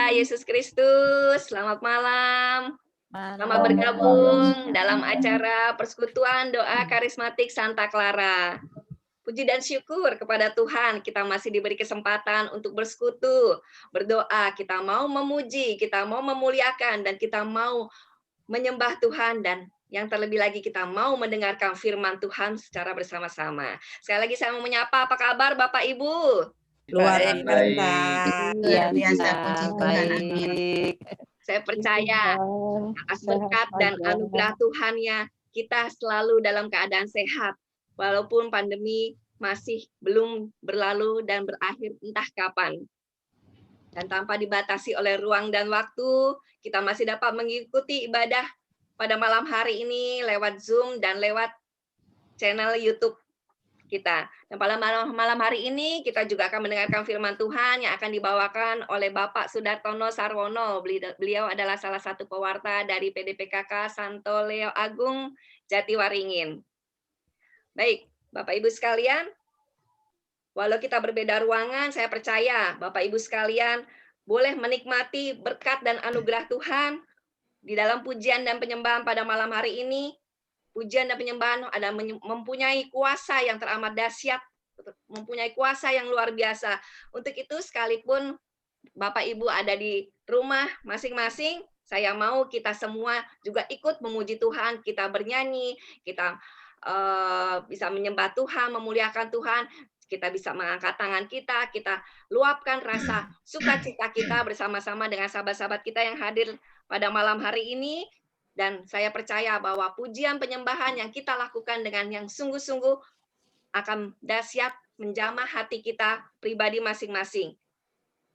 Yesus Kristus, selamat malam. Selamat Malam. bergabung dalam acara Persekutuan Doa Karismatik Santa Clara. Puji dan syukur kepada Tuhan, kita masih diberi kesempatan untuk bersekutu, berdoa, kita mau memuji, kita mau memuliakan, dan kita mau menyembah Tuhan, dan yang terlebih lagi kita mau mendengarkan firman Tuhan secara bersama-sama. Sekali lagi saya mau menyapa, apa kabar Bapak Ibu? Luar Baik, biasa, luar biasa, puji Tuhan, amin. baik. Saya percaya atas berkat dan anugerah Tuhan-Nya kita selalu dalam keadaan sehat, walaupun pandemi masih belum berlalu dan berakhir entah kapan. Dan tanpa dibatasi oleh ruang dan waktu, kita masih dapat mengikuti ibadah pada malam hari ini lewat Zoom dan lewat channel YouTube kita. Dan pada malam hari ini kita juga akan mendengarkan firman Tuhan yang akan dibawakan oleh Bapak Sudartono Sarwono. Beliau adalah salah satu pewarta dari PDPKK Santo Leo Agung Jatiwaringin. Baik, Bapak Ibu sekalian, walau kita berbeda ruangan, saya percaya Bapak Ibu sekalian boleh menikmati berkat dan anugerah Tuhan di dalam pujian dan penyembahan pada malam hari ini. Pujian dan penyembahan ada mempunyai kuasa yang teramat dahsyat, mempunyai kuasa yang luar biasa. Untuk itu sekalipun Bapak Ibu ada di rumah masing-masing, saya mau kita semua juga ikut memuji Tuhan, kita bernyanyi, kita bisa menyembah Tuhan, memuliakan Tuhan, kita bisa mengangkat tangan kita luapkan rasa sukacita kita bersama-sama dengan sahabat-sahabat kita yang hadir pada malam hari ini. Dan saya percaya bahwa pujian penyembahan yang kita lakukan dengan yang sungguh-sungguh akan dahsyat menjamah hati kita pribadi masing-masing.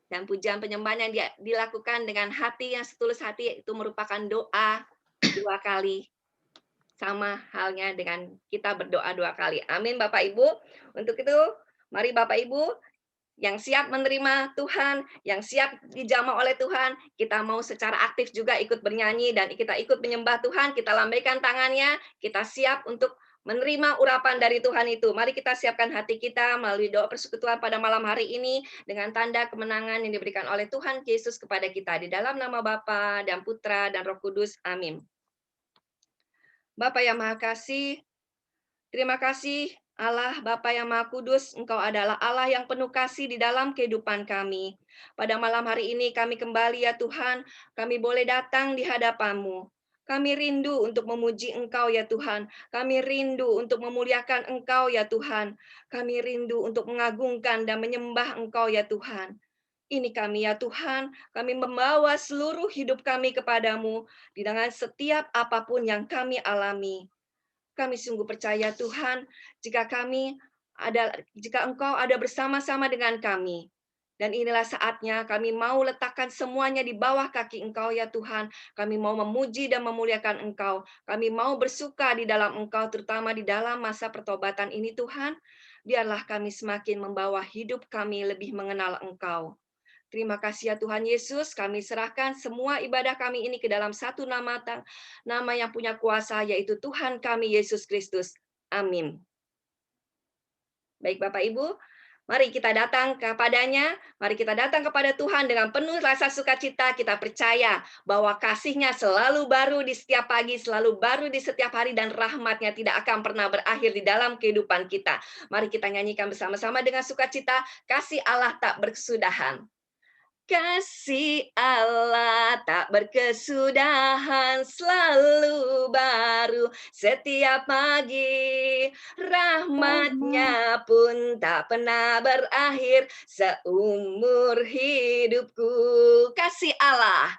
Dan pujian penyembahan yang dilakukan dengan hati yang setulus hati itu merupakan doa 2 kali. Sama halnya dengan kita berdoa 2 kali. Amin Bapak Ibu. Untuk itu, mari Bapak Ibu yang siap menerima Tuhan, yang siap dijamah oleh Tuhan, kita mau secara aktif juga ikut bernyanyi dan kita ikut menyembah Tuhan, kita lambaikan tangannya, kita siap untuk menerima urapan dari Tuhan itu. Mari kita siapkan hati kita melalui doa persekutuan pada malam hari ini dengan tanda kemenangan yang diberikan oleh Tuhan Yesus kepada kita. Di dalam nama Bapa dan Putra dan Roh Kudus. Amin. Bapa yang Maha Kasih, terima kasih Allah Bapa yang Maha Kudus, Engkau adalah Allah yang penuh kasih di dalam kehidupan kami. Pada malam hari ini kami kembali ya Tuhan, kami boleh datang di hadapan-Mu. Kami rindu untuk memuji Engkau ya Tuhan. Kami rindu untuk memuliakan Engkau ya Tuhan. Kami rindu untuk mengagungkan dan menyembah Engkau ya Tuhan. Ini kami ya Tuhan, kami membawa seluruh hidup kami kepadamu dengan setiap apapun yang kami alami. Kami sungguh percaya Tuhan, jika Engkau ada bersama-sama dengan kami. Dan inilah saatnya kami mau letakkan semuanya di bawah kaki Engkau ya Tuhan. Kami mau memuji dan memuliakan Engkau. Kami mau bersuka di dalam Engkau, terutama di dalam masa pertobatan ini Tuhan. Biarlah kami semakin membawa hidup kami lebih mengenal Engkau. Terima kasih ya Tuhan Yesus, kami serahkan semua ibadah kami ini ke dalam satu nama yang punya kuasa, yaitu Tuhan kami Yesus Kristus. Amin. Baik Bapak Ibu, mari kita datang kepadanya, mari kita datang kepada Tuhan dengan penuh rasa sukacita. Kita percaya bahwa kasih-Nya selalu baru di setiap pagi, selalu baru di setiap hari, dan rahmat-Nya tidak akan pernah berakhir di dalam kehidupan kita. Mari kita nyanyikan bersama-sama dengan sukacita, kasih Allah tak berkesudahan. Kasih Allah tak berkesudahan, selalu baru setiap pagi. Rahmat-Nya pun tak pernah berakhir seumur hidupku. Kasih Allah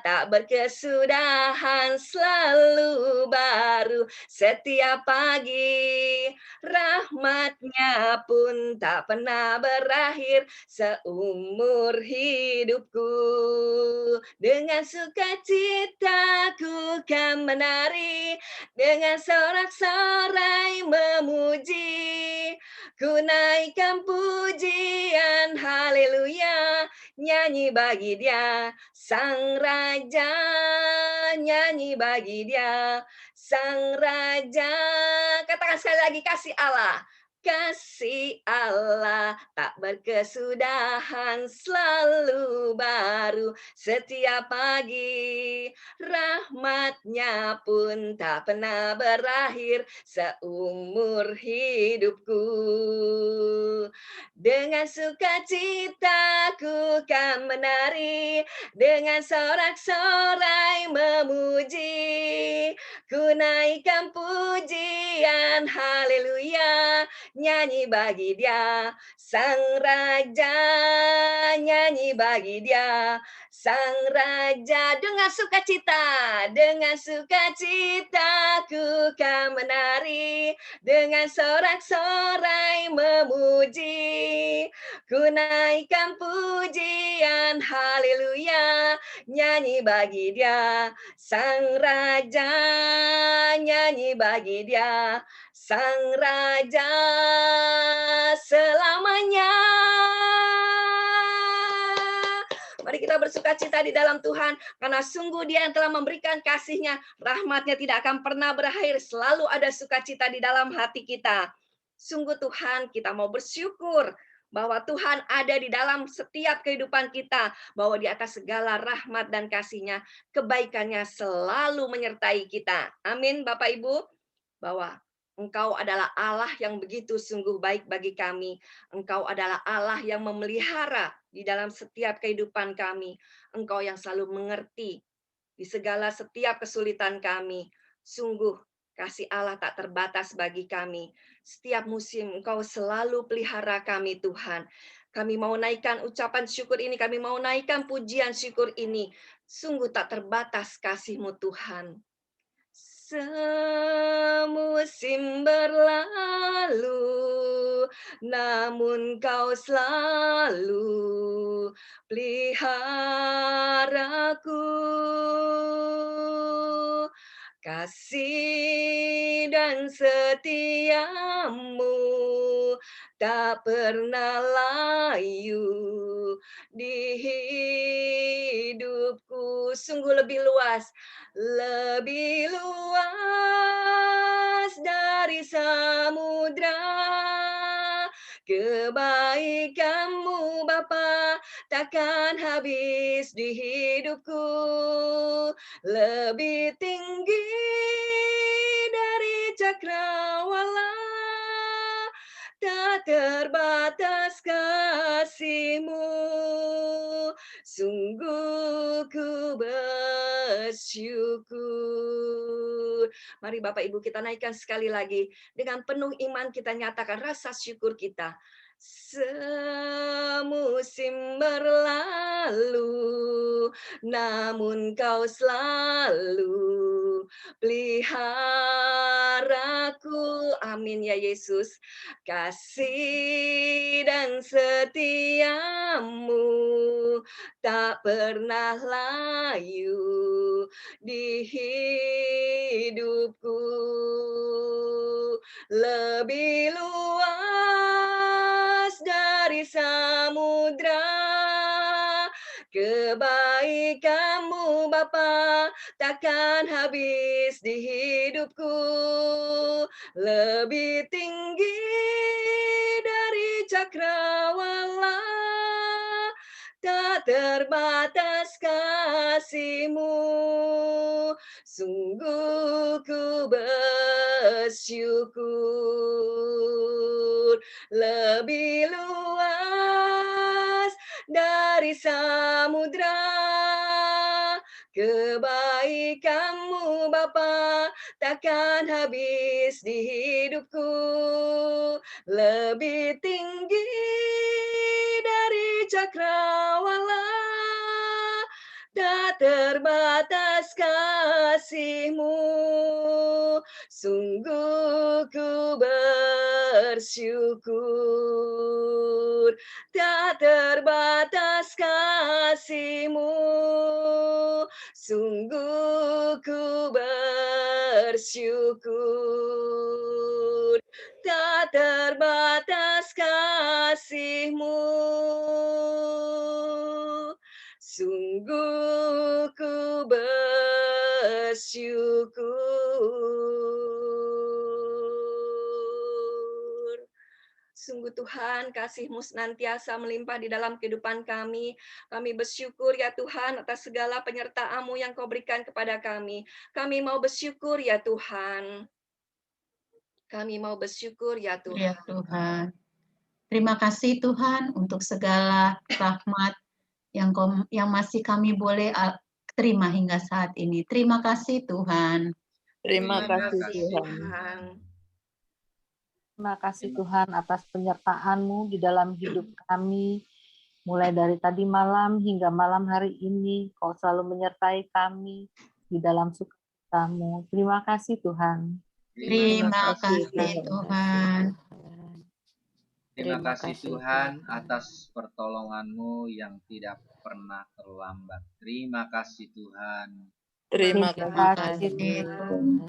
tak berkesudahan, selalu baru setiap pagi. Rahmat-Nya pun tak pernah berakhir seumur hidupku. Dengan sukacita ku kan menari, dengan sorak-sorai memuji. Ku naikkan pujian, haleluya, nyanyi bagi Dia, Sang Raja, nyanyi bagi Dia, Sang Raja. Katakan sekali lagi, kasih Allah. Kasih Allah tak berkesudahan, selalu baru setiap pagi. Rahmatnya pun tak pernah berakhir seumur hidupku. Dengan sukacita ku kan menari, dengan sorak-sorai memuji. Ku naikkan pujian, haleluya, nyanyi bagi Dia, Sang Raja, nyanyi bagi Dia, Sang Raja. Dengan sukacita ku kan menari, dengan sorak-sorai memuji. Ku naikkan pujian, haleluya, nyanyi bagi Dia, Sang Raja, nyanyi bagi Dia, Sang Raja selamanya. Mari kita bersukacita di dalam Tuhan, karena sungguh Dia yang telah memberikan kasih-Nya, rahmat-Nya tidak akan pernah berakhir, selalu ada sukacita di dalam hati kita. Sungguh Tuhan, kita mau bersyukur bahwa Tuhan ada di dalam setiap kehidupan kita, bahwa di atas segala rahmat dan kasih-Nya, kebaikan-Nya selalu menyertai kita. Amin, Bapak Ibu, bahwa Engkau adalah Allah yang begitu sungguh baik bagi kami. Engkau adalah Allah yang memelihara di dalam setiap kehidupan kami. Engkau yang selalu mengerti di segala setiap kesulitan kami. Sungguh kasih Allah tak terbatas bagi kami. Setiap musim Engkau selalu pelihara kami, Tuhan. Kami mau naikkan ucapan syukur ini, kami mau naikkan pujian syukur ini. Sungguh tak terbatas kasih-Mu, Tuhan. Semusim berlalu, namun Kau selalu peliharaku. Kasih dan setiamu tak pernah layu di hidupku. Sungguh lebih luas dari samudra. Kebaikan-Mu Bapa takkan habis di hidupku. Lebih tinggi dari cakrawala, tak terbatas kasih-Mu. Sungguh ku bersyukur. Mari Bapak Ibu kita naikkan sekali lagi. Dengan penuh iman kita nyatakan rasa syukur kita. Semusim berlalu, namun Kau selalu peliharaku. Amin ya Yesus. Kasih dan setiamu tak pernah layu di hidupku. Lebih luas dari samudra. Kebaikan-Mu Bapa takkan habis di hidupku. Lebih tinggi dari cakrawala, tak terbatas kasih-Mu. Sungguh ku bersyukur. Lebih luas dari samudra. Kebaikan-Mu Bapa takkan habis di hidupku. Lebih tinggi dari cakrawala, tak terbatas kasih-Mu. Sungguh ku bersyukur. Tak terbatas kasih-Mu. Sungguh ku bersyukur. Tak terbatas kasih-Mu. Sungguh ku bersyukur. Sungguh Tuhan, kasih-Mu senantiasa melimpah di dalam kehidupan kami. Kami bersyukur ya Tuhan atas segala penyertaan-Mu yang Kau berikan kepada kami. Kami mau bersyukur ya Tuhan. Kami mau bersyukur ya Tuhan. Ya Tuhan. Terima kasih Tuhan untuk segala rahmat yang masih kami boleh terima hingga saat ini. Terima kasih Tuhan. Terima kasih Tuhan. Terima kasih Tuhan atas penyertaan-Mu di dalam hidup kami. Mulai dari tadi malam hingga malam hari ini, Kau selalu menyertai kami di dalam sukacita-Mu. Terima kasih Tuhan. Terima kasih Tuhan. Terima kasih Tuhan atas pertolongan-Mu yang tidak pernah terlambat. Terima kasih Tuhan. Terima kasih Tuhan.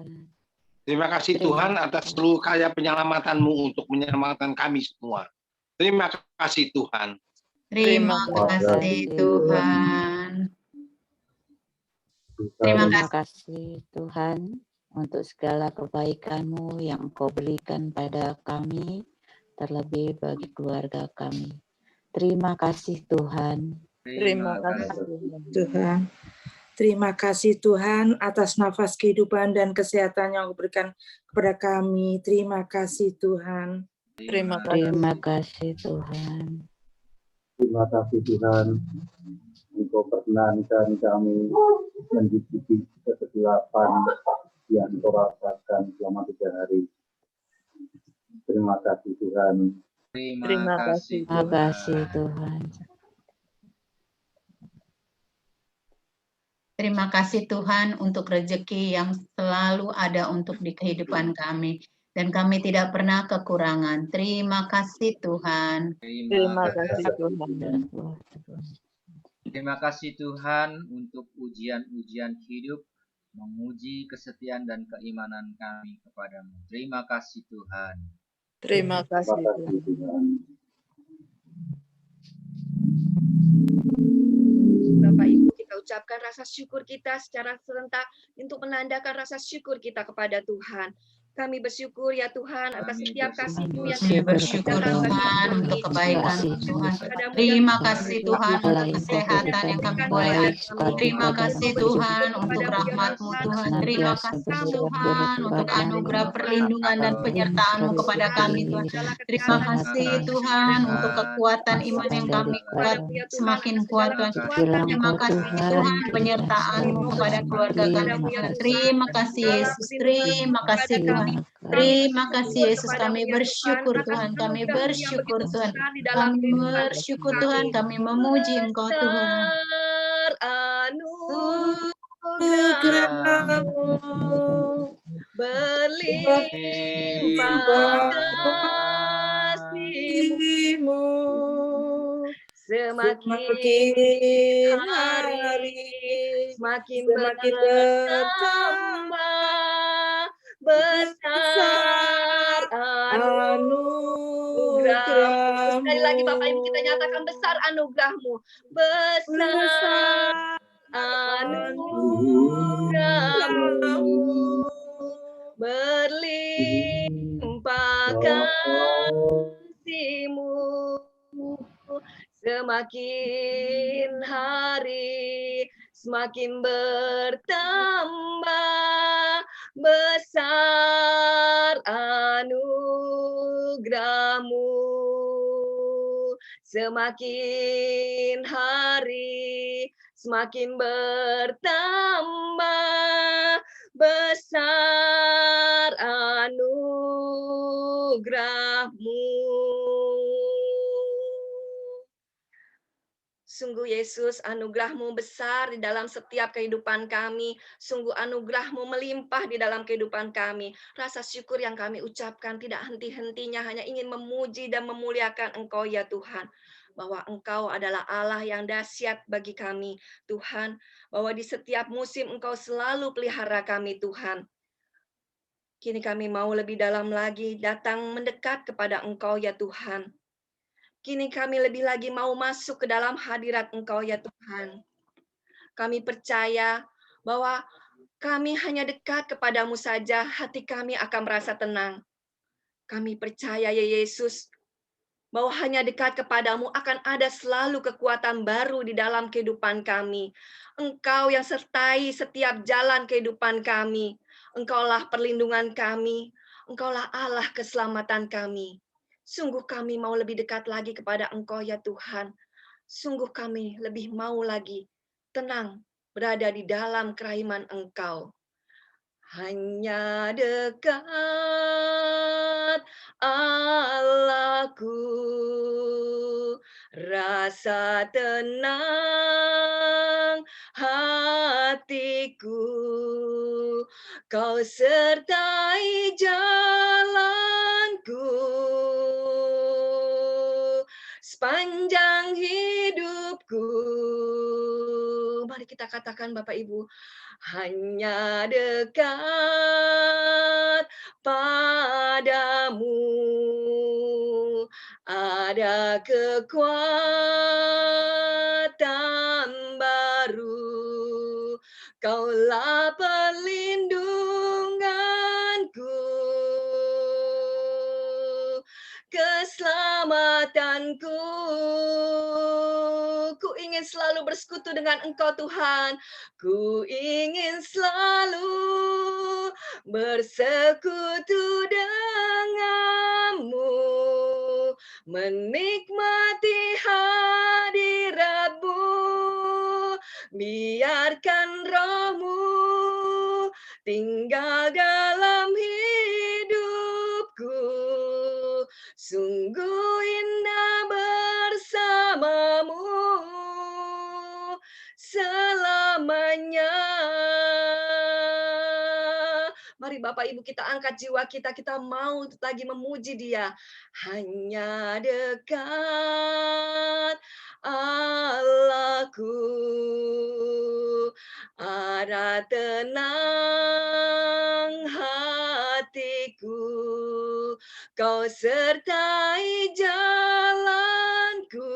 Terima kasih Tuhan atas seluruh karya penyelamatan-Mu untuk menyelamatkan kami semua. Terima kasih Tuhan. Terima kasih Tuhan. Terima kasih Tuhan untuk segala kebaikan-Mu yang Kau berikan pada kami, terlebih bagi keluarga kami. Terima kasih Tuhan. Terima kasih Tuhan. Terima kasih Tuhan atas nafas kehidupan dan kesehatan yang berikan kepada kami. Terima kasih Tuhan. Terima kasih Tuhan. Terima kasih Tuhan. Engkau perkenankan kami mencicipi kegelapan yang Engkau rasakan selama 3 hari. Terima kasih Tuhan. Terima kasih Tuhan. Terima kasih Tuhan untuk rezeki yang selalu ada untuk di kehidupan kami. Dan kami tidak pernah kekurangan. Terima kasih Tuhan. Terima kasih Tuhan. Terima kasih Tuhan untuk ujian-ujian hidup, menguji kesetiaan dan keimanan kami kepadamu. Terima kasih Tuhan. Terima kasih Tuhan. Bapak Ibu, kita ucapkan rasa syukur kita secara serentak untuk menandakan rasa syukur kita kepada Tuhan. Kami bersyukur ya Tuhan atas setiap kasih-Mu yang Kami bersyukur Tuhan untuk kebaikan Tuhan. Terima kasih Tuhan untuk kesehatan yang kami boleh alami. Terima kasih Tuhan untuk rahmat-Mu Tuhan. Terima kasih Tuhan untuk anugerah perlindungan dan penyertaan-Mu kepada kami Tuhan. Terima kasih Tuhan untuk kekuatan iman yang kami kuat, semakin kuat Tuhan. Terima kasih Tuhan penyertaan-Mu kepada keluarga kami Tuhan. Terima kasih Yesus. Terima kasih Tuhan. Terima kasih Yesus, kami bersyukur Tuhan, kami bersyukur Tuhan, kami bersyukur Tuhan, kami memuji Engkau Tuhan. Anugerah-Mu berlimpah kasih-Mu semakin hari semakin bertambah besar anugerah-Mu. Sekali lagi Bapak Ibu kita nyatakan besar anugerah-Mu. Besar anugerah-Mu berlimpah kasih-Mu semakin hari semakin bertambah besar anugerah-Mu semakin hari semakin bertambah besar anugerah-Mu. Sungguh Yesus, anugerah-Mu besar di dalam setiap kehidupan kami. Sungguh anugerah-Mu melimpah di dalam kehidupan kami. Rasa syukur yang kami ucapkan tidak henti-hentinya, hanya ingin memuji dan memuliakan Engkau ya Tuhan. Bahwa Engkau adalah Allah yang dahsyat bagi kami, Tuhan. Bahwa di setiap musim Engkau selalu pelihara kami, Tuhan. Kini kami mau lebih dalam lagi datang mendekat kepada Engkau ya Tuhan. Kini kami lebih lagi mau masuk ke dalam hadirat Engkau ya Tuhan. Kami percaya bahwa kami hanya dekat kepadamu saja, hati kami akan merasa tenang. Kami percaya ya Yesus, bahwa hanya dekat kepadamu akan ada selalu kekuatan baru di dalam kehidupan kami. Engkau yang sertai setiap jalan kehidupan kami. Engkaulah perlindungan kami. Engkaulah Allah keselamatan kami. Sungguh kami mau lebih dekat lagi kepada Engkau ya Tuhan. Sungguh kami lebih mau lagi tenang berada di dalam kerahiman Engkau. Hanya dekat Allahku, rasa tenang hatiku, Kau sertai jalanku sepanjang hidupku. Mari kita katakan Bapak Ibu, hanya dekat padamu ada kekuatan baru, Kaulah perlindunganku, keselamatanku. Ku ingin selalu bersekutu dengan Engkau Tuhan. Ku ingin selalu bersekutu denganmu, menikmati hadirat-Mu. Biarkan Roh-Mu tinggal dalam hidupku. Sungguh indah bersamamu selamanya. Mari Bapak Ibu kita angkat jiwa kita, kita mau lagi memuji Dia. Hanya dekat Allahku, ada tenang hatiku, Kau sertai jalanku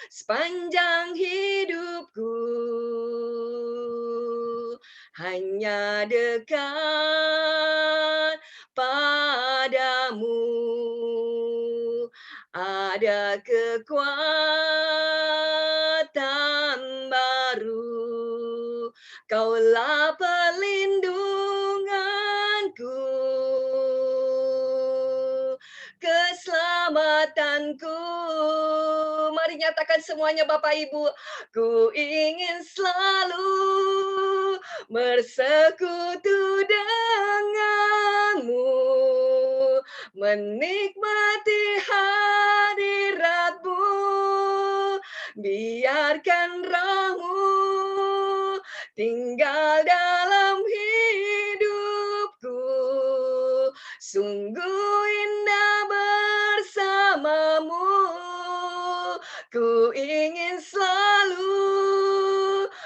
sepanjang hidupku. Hanya dekat padamu ada kekuatan baru, Kaulah perlindunganku, keselamatanku. Mari nyatakan semuanya Bapak Ibu. Ku ingin selalu bersekutu denganmu, menikmati hadirat-Mu. Biarkan Roh-Mu tinggal dalam hidupku. Sungguh indah bersamamu. Ku ingin selalu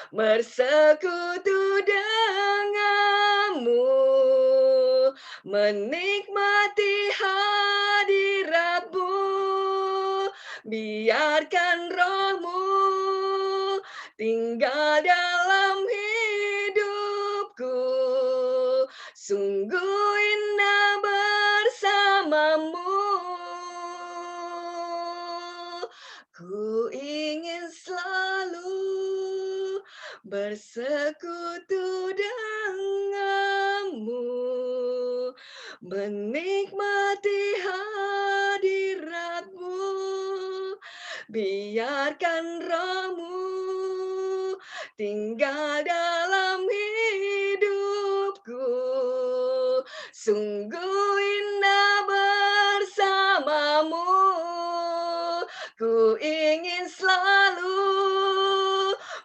bersekutu denganmu, menikmati hadirat-Mu. Biarkan Roh-Mu tinggal dalam hidupku. Sungguh indah bersamamu. Ku ingin selalu bersekutu denganmu, menikmati hadirat-Mu. Biarkan Roh-Mu tinggal dalam hidupku. Sungguh indah bersamamu. Ku ingin selalu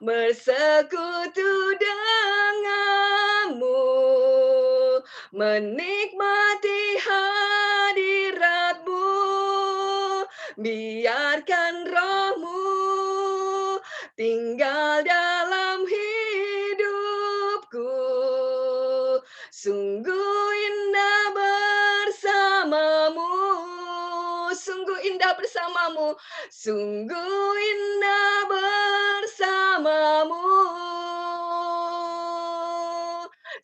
bersekutu denganmu, menikmati hadirat-Mu. Biarkan Roh-Mu tinggal dalam hidupku. Sungguh indah bersamamu. Sungguh indah bersamamu. Sungguh indah bersamamu.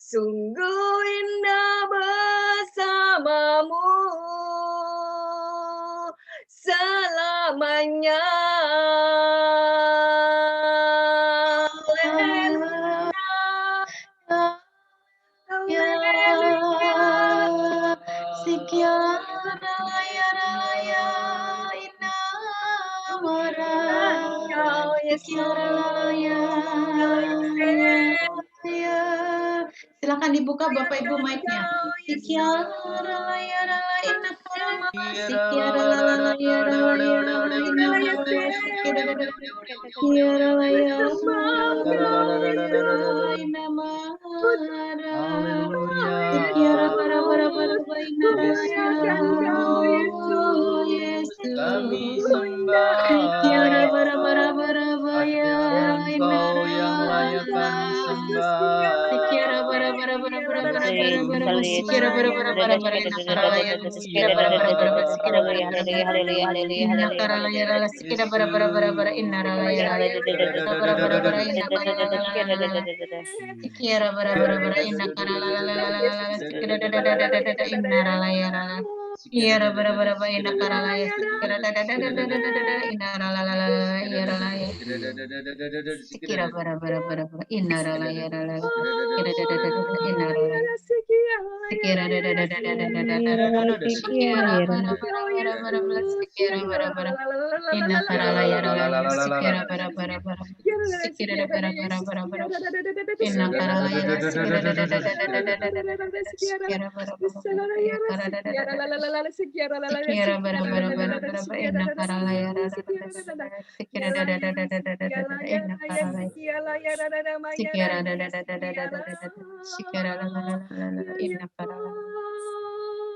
Sungguh indah bersamamu. semuanya. Silakan dibuka Bapak Ibu mic-nya. Kami sembah hanya Engkau yang layak kami sembah.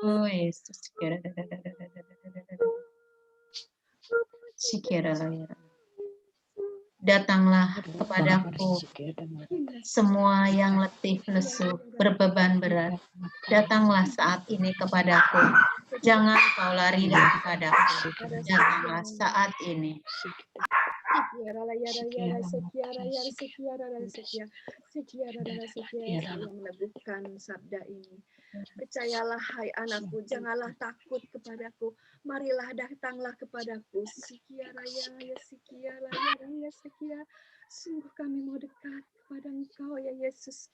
Oh Yesus, datanglah kepadaku semua yang letih lesu, berbeban berat. Datanglah saat ini kepadaku. Jangan kau lari daripadaku. Datanglah saat ini. Meneguhkan sabda ini. Percayalah hai anakku, janganlah takut kepadaku. Marilah datanglah kepadaku. Sungguh kami mau dekat kepada Engkau ya Yesus.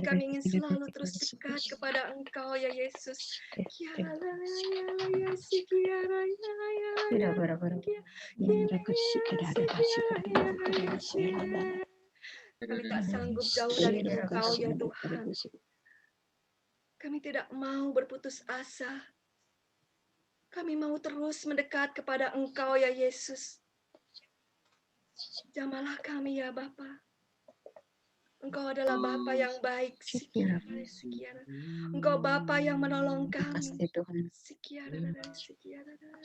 Kami ingin selalu terus dekat kepada Engkau ya Yesus. Kami tak sanggup jauh dari Engkau ya Tuhan. Kami tidak mau berputus asa. Kami mau terus mendekat kepada Engkau ya Yesus. Jamalah kami ya Bapa. Engkau adalah Bapa yang baik. Engkau Bapa yang menolong kami.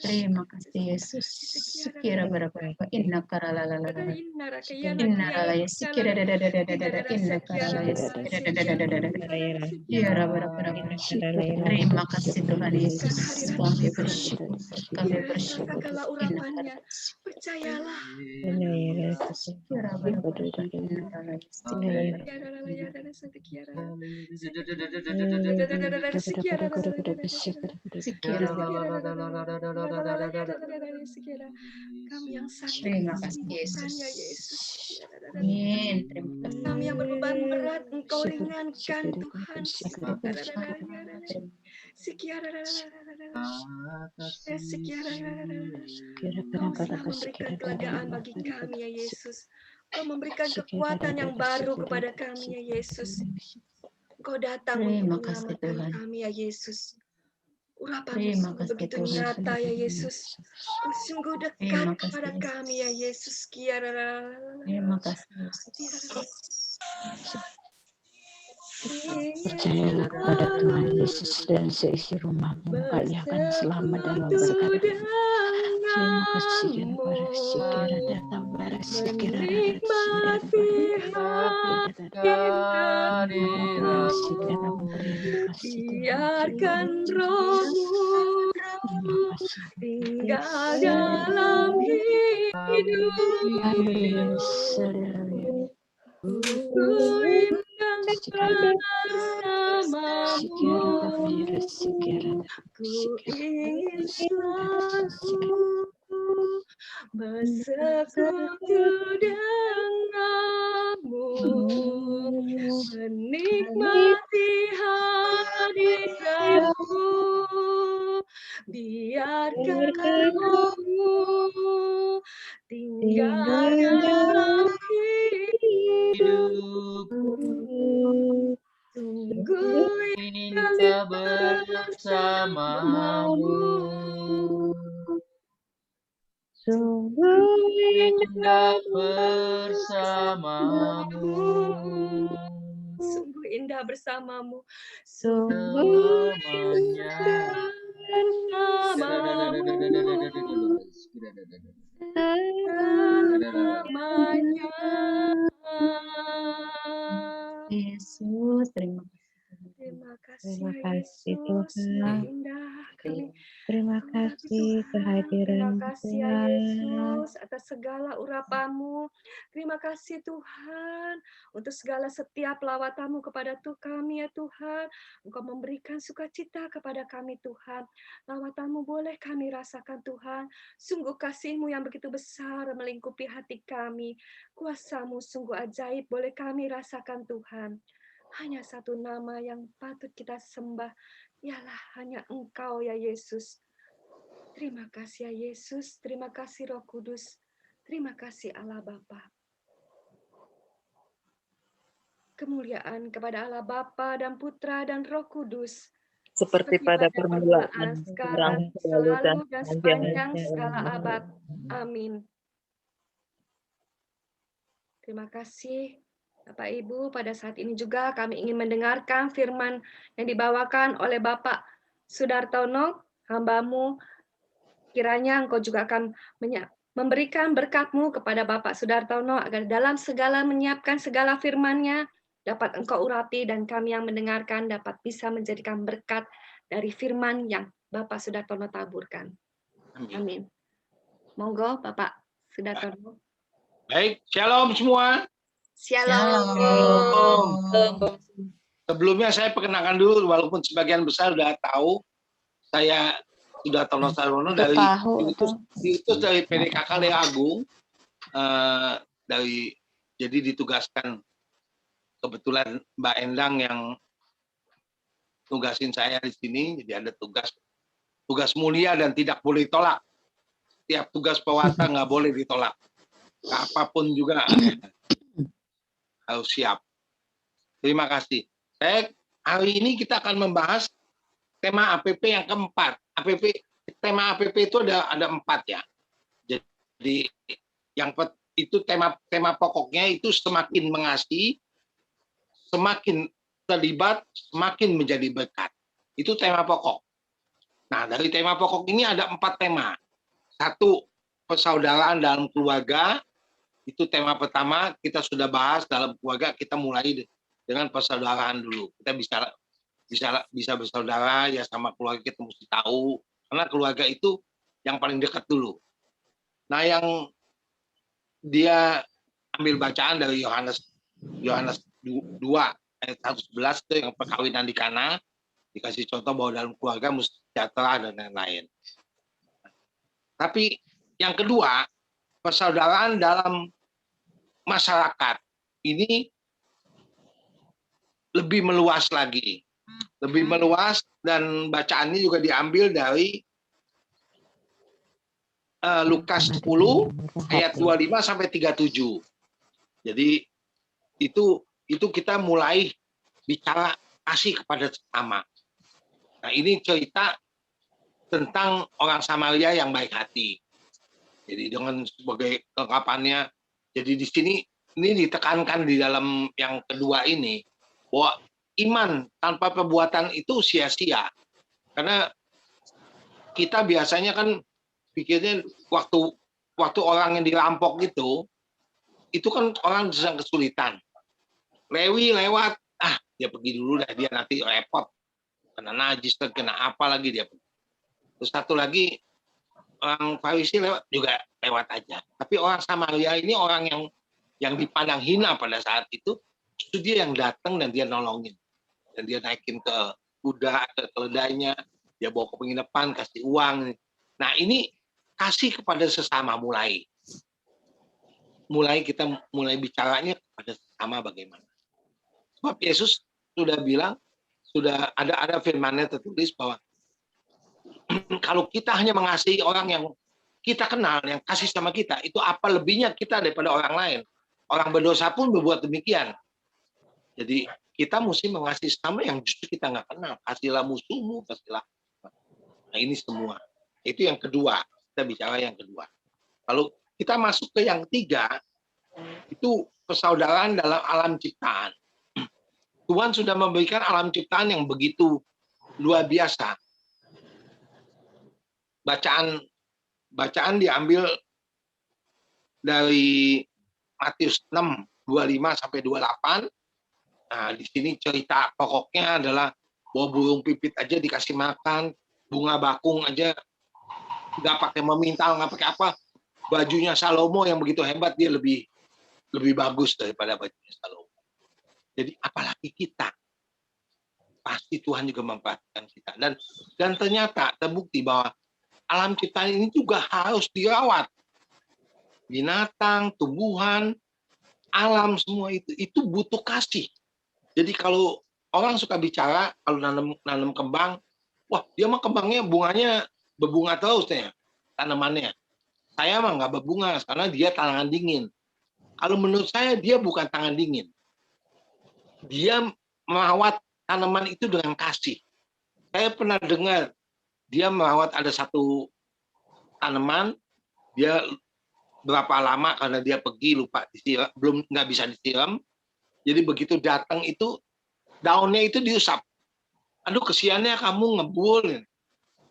Terima kasih Yesus. Sekira berapa inna karalala inna ralaya sekira inna karalaya sekira terima kasih Tuhan Yesus. Kami bersyukur. Kami bersyukur. Percayalah. Kami yang sakit, terima kasih Yesus. Amin. Terima kasih. Kami yang berbeban berat, Engkau ringankan Tuhan. Kau telah memberikan kelegaan bagi kami ya Yesus. Kau memberikan kekuatan yang baru kepada kami ya Yesus. Kau datang untuk menyelamatkan kami ya Yesus. Urapanmu Terima sungguh kasih begitu Tuhan. nyata ya Yesus. Kau sungguh Terima dekat kasih. kepada kami ya Yesus. Terima kasih. Percayalah kepada Tuhan Yesus dan seisi rumahmu, kalian akan selamat dan memberkati. Terima kasih dan barasikiran datang barasikiran biarkan rohmu tinggal dalam hidup. Ku ingin selalu bersekutu denganmu, menikmati hadiratmu, biarkan rohmu tinggal dalam hidupku. Sungguh Minta bersamamu, sungguh indah bersamamu, sungguh indah bersamamu, selamanya. Selamanya. Yesus, terima kasih. Terima kasih, Terima ya kasih, Yesus. Tuhan. Sungguh indah kami. Terima kasih Terima kehadiran kasih ya Tuhan. Yesus atas segala urapanmu. Terima kasih Tuhan untuk segala setiap lawatanmu kepada kami ya Tuhan. Engkau memberikan sukacita kepada kami Tuhan. Lawatanmu boleh kami rasakan Tuhan. Sungguh kasih-Mu yang begitu besar melingkupi hati kami. Kuasa-Mu sungguh ajaib boleh kami rasakan Tuhan. Hanya satu nama yang patut kita sembah, ialah hanya Engkau ya Yesus. Terima kasih ya Yesus, terima kasih Roh Kudus, terima kasih Allah Bapa. Kemuliaan kepada Allah Bapa dan Putra dan Roh Kudus, Seperti pada permulaan, sekarang, selalu dan sepanjang sepanjang segala abad. Amin. Terima kasih Bapak Ibu, pada saat ini juga kami ingin mendengarkan firman yang dibawakan oleh Bapak Sudartono, hamba-Mu. Kiranya Engkau juga akan memberikan berkat-Mu kepada Bapak Sudartono agar dalam segala menyiapkan segala firman-Nya dapat Engkau urapi dan kami yang mendengarkan dapat bisa menjadikan berkat dari firman yang Bapak Sudartono taburkan. Amin. Monggo Bapak Sudartono. Baik, shalom semua. Shalom. Sebelumnya saya perkenalkan dulu, walaupun sebagian besar sudah tahu, saya Sudartono Sarwono diutus dari PDKK Lea Agung, jadi ditugaskan kebetulan Mbak Endang yang tugasin saya di sini, jadi ada tugas mulia dan tidak boleh ditolak. Tiap tugas pewarta nggak boleh ditolak, apapun juga harus siap. Terima kasih. Hari ini kita akan membahas tema APP yang keempat. Tema APP itu ada 4 ya. Jadi itu tema pokoknya itu semakin mengasihi, semakin terlibat, semakin menjadi berkat. Itu tema pokok. Nah, dari tema pokok ini ada 4 tema. 1, persaudaraan dalam keluarga. Itu tema pertama, kita sudah bahas dalam keluarga, kita mulai dengan persaudaraan dulu. Kita bisa bersaudara ya sama keluarga, kita mesti tahu karena keluarga itu yang paling dekat dulu. Nah, yang dia ambil bacaan dari Yohanes 2 ayat 11 itu yang perkawinan di Kana, dikasih contoh bahwa dalam keluarga mesti sejahtera dan lain-lain. Tapi yang kedua, persaudaraan dalam masyarakat ini lebih meluas lagi. Lebih meluas dan bacaannya juga diambil dari Lukas 10 ayat 25 sampai 37. Jadi itu kita mulai bicara kasih kepada sesama. Nah, ini cerita tentang orang Samaria yang baik hati. Jadi dengan sebagai kelengkapannya, jadi di sini ini ditekankan di dalam yang kedua ini bahwa iman tanpa perbuatan itu sia-sia. Karena kita biasanya kan pikirnya waktu orang yang dirampok itu kan orang sedang kesulitan. Lewi lewat, dia pergi dulu dah, dia nanti repot. Kena najis, kena apa lagi dia. Terus satu lagi, orang Farisi juga lewat aja. Tapi orang Samaria ini orang yang dipandang hina pada saat itu dia yang datang dan dia nolongin. Dan dia naikin ke kuda, ke keledainya, dia bawa ke penginapan, kasih uang. Nah ini kasih kepada sesama mulai kita bicaranya kepada sesama bagaimana. Sebab Yesus sudah bilang, sudah ada firman-Nya tertulis bahwa kalau kita hanya mengasihi orang yang kita kenal, yang kasih sama kita, itu apa lebihnya kita daripada orang lain. Orang berdosa pun berbuat demikian. Jadi kita mesti mengasihi sama yang justru kita nggak kenal. Kasihlah musuhmu, kasihlah. Nah ini semua. Itu yang kedua. Kita bicara yang kedua. Kalau kita masuk ke yang ketiga, itu persaudaraan dalam alam ciptaan. Tuhan sudah memberikan alam ciptaan yang begitu luar biasa. Bacaan diambil dari Matius 6, 25 sampai 28. Nah, di sini cerita pokoknya adalah bahwa burung pipit aja dikasih makan, bunga bakung aja nggak pakai memintal, nggak pakai apa. Bajunya Salomo yang begitu hebat, dia lebih bagus daripada bajunya Salomo. Jadi apalagi kita, pasti Tuhan juga memperhatikan kita. Dan ternyata terbukti bahwa alam ciptaan ini juga harus dirawat. Binatang, tumbuhan, alam semua itu butuh kasih. Jadi kalau orang suka bicara, kalau nanam kembang, wah dia mah kembangnya bunganya berbunga terus ya, tanamannya. Saya mah nggak berbunga karena dia tangan dingin. Kalau menurut saya dia bukan tangan dingin. Dia merawat tanaman itu dengan kasih. Saya pernah dengar dia merawat ada satu tanaman, dia berapa lama karena dia pergi lupa disiram, nggak bisa disiram. Jadi begitu datang itu daunnya itu diusap. Aduh kesiannya kamu ngebul,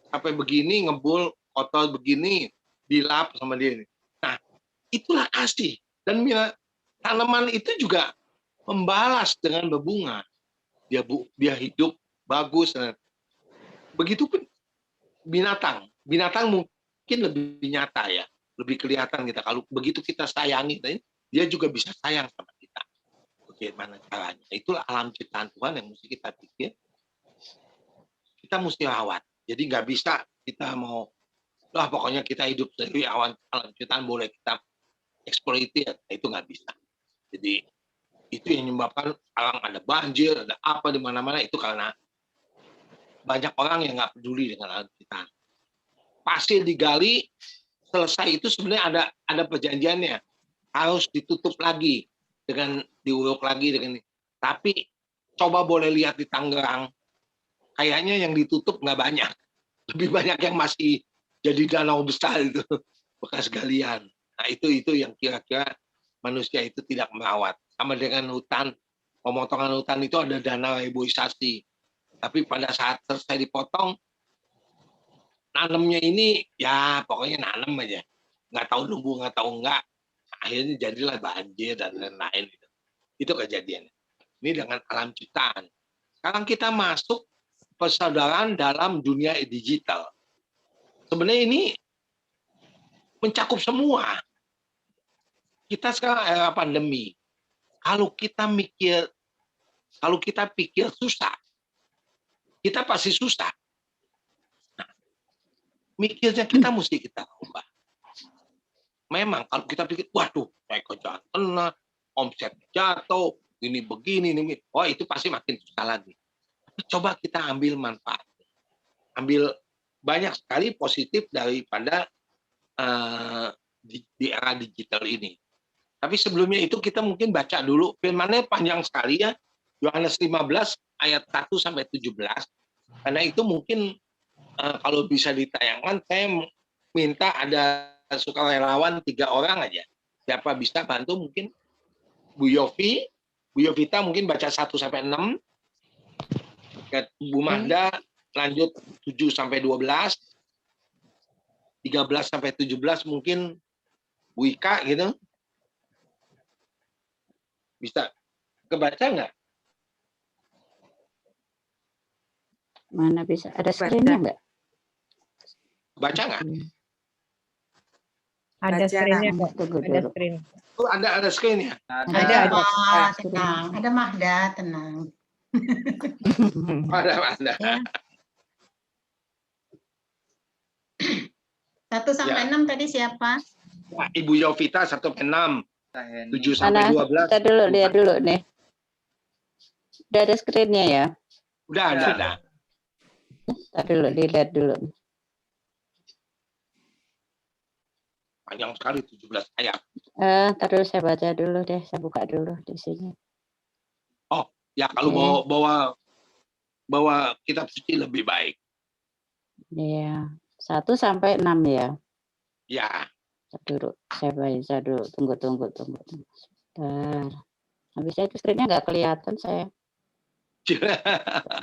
sampai begini ngebul kotor begini, dilap sama dia. Nah itulah kasih. Dan tanaman itu juga membalas dengan berbunga. Dia hidup bagus. Begitupun binatang mungkin lebih nyata ya, lebih kelihatan kita. Kalau begitu kita sayangi, dia juga bisa sayang sama kita. Bagaimana caranya? Itulah alam ciptaan Tuhan yang mesti kita pikir. Kita mesti rawat. Jadi nggak bisa kita mau, pokoknya kita hidup dari alam ciptaan boleh kita eksploitir. Itu nggak bisa. Jadi itu yang menyebabkan orang ada banjir, ada apa di mana-mana, itu karena banyak orang yang nggak peduli dengan alam ciptaan. Pasir digali, selesai itu sebenarnya ada perjanjiannya, harus ditutup lagi dengan diuruk lagi dengan. Tapi coba boleh lihat di Tangerang, kayaknya yang ditutup nggak banyak, lebih banyak yang masih jadi danau besar itu bekas galian. Nah itu yang kira-kira manusia itu tidak merawat. Sama dengan hutan, pemotongan hutan itu ada dana reboisasi. Tapi pada saat selesai dipotong, nanamnya ini ya pokoknya nanam aja, nggak tahu nunggu nggak tahu enggak, akhirnya jadilah banjir dan lain-lain. Itu kejadiannya. Ini dengan alam ciptaan. Sekarang kita masuk persaudaraan dalam dunia digital. Sebenarnya ini mencakup semua. Kita sekarang era pandemi. Kalau kita pikir susah, kita pasti susah. Nah, mikirnya kita mesti kita ubah. Memang kalau kita pikir, waduh, saya kerjaan kena, omset jatuh, ini begini, ini. Oh itu pasti makin susah lagi. Tapi coba kita ambil manfaat. Ambil banyak sekali positif daripada di era digital ini. Tapi sebelumnya itu kita mungkin baca dulu, firman-Nya panjang sekali ya, Yohanes 15 ayat 1 sampai 17. Karena itu mungkin kalau bisa ditayangkan, saya minta ada sukarelawan 3 orang aja. Siapa bisa bantu mungkin? Bu Yovita mungkin baca 1 sampai 6. Bu Mahda lanjut 7 sampai 12. 13 sampai 17 mungkin Bu Ika gitu. Bisa kebaca nggak? Mana bisa? Ada screen-nya nggak? Baca nggak? Ada screen-nya kok. Tunggu Ada dulu. screen. Oh, ada screen ya? Ada, Pak, tenang. Ada Mahda, tenang. Ada. Ya. 1 sampai 6 tadi siapa? Nah, Ibu Yovita 1 sampai 6. 7 sampai Mana? 12. Kita dulu lihat dulu nih. Udah ada screen-nya ya? Udah ada. Kita dulu dilihat dulu. Panjang sekali 17 ayat. Terus saya baca dulu deh, saya buka dulu di sini. Oh, ya kalau bawa kitab suci lebih baik. Iya, 1 sampai 6 ya. Ya. Dulu, saya baca dulu. Tunggu. Sebentar. Habisnya itu screen-nya nggak kelihatan saya.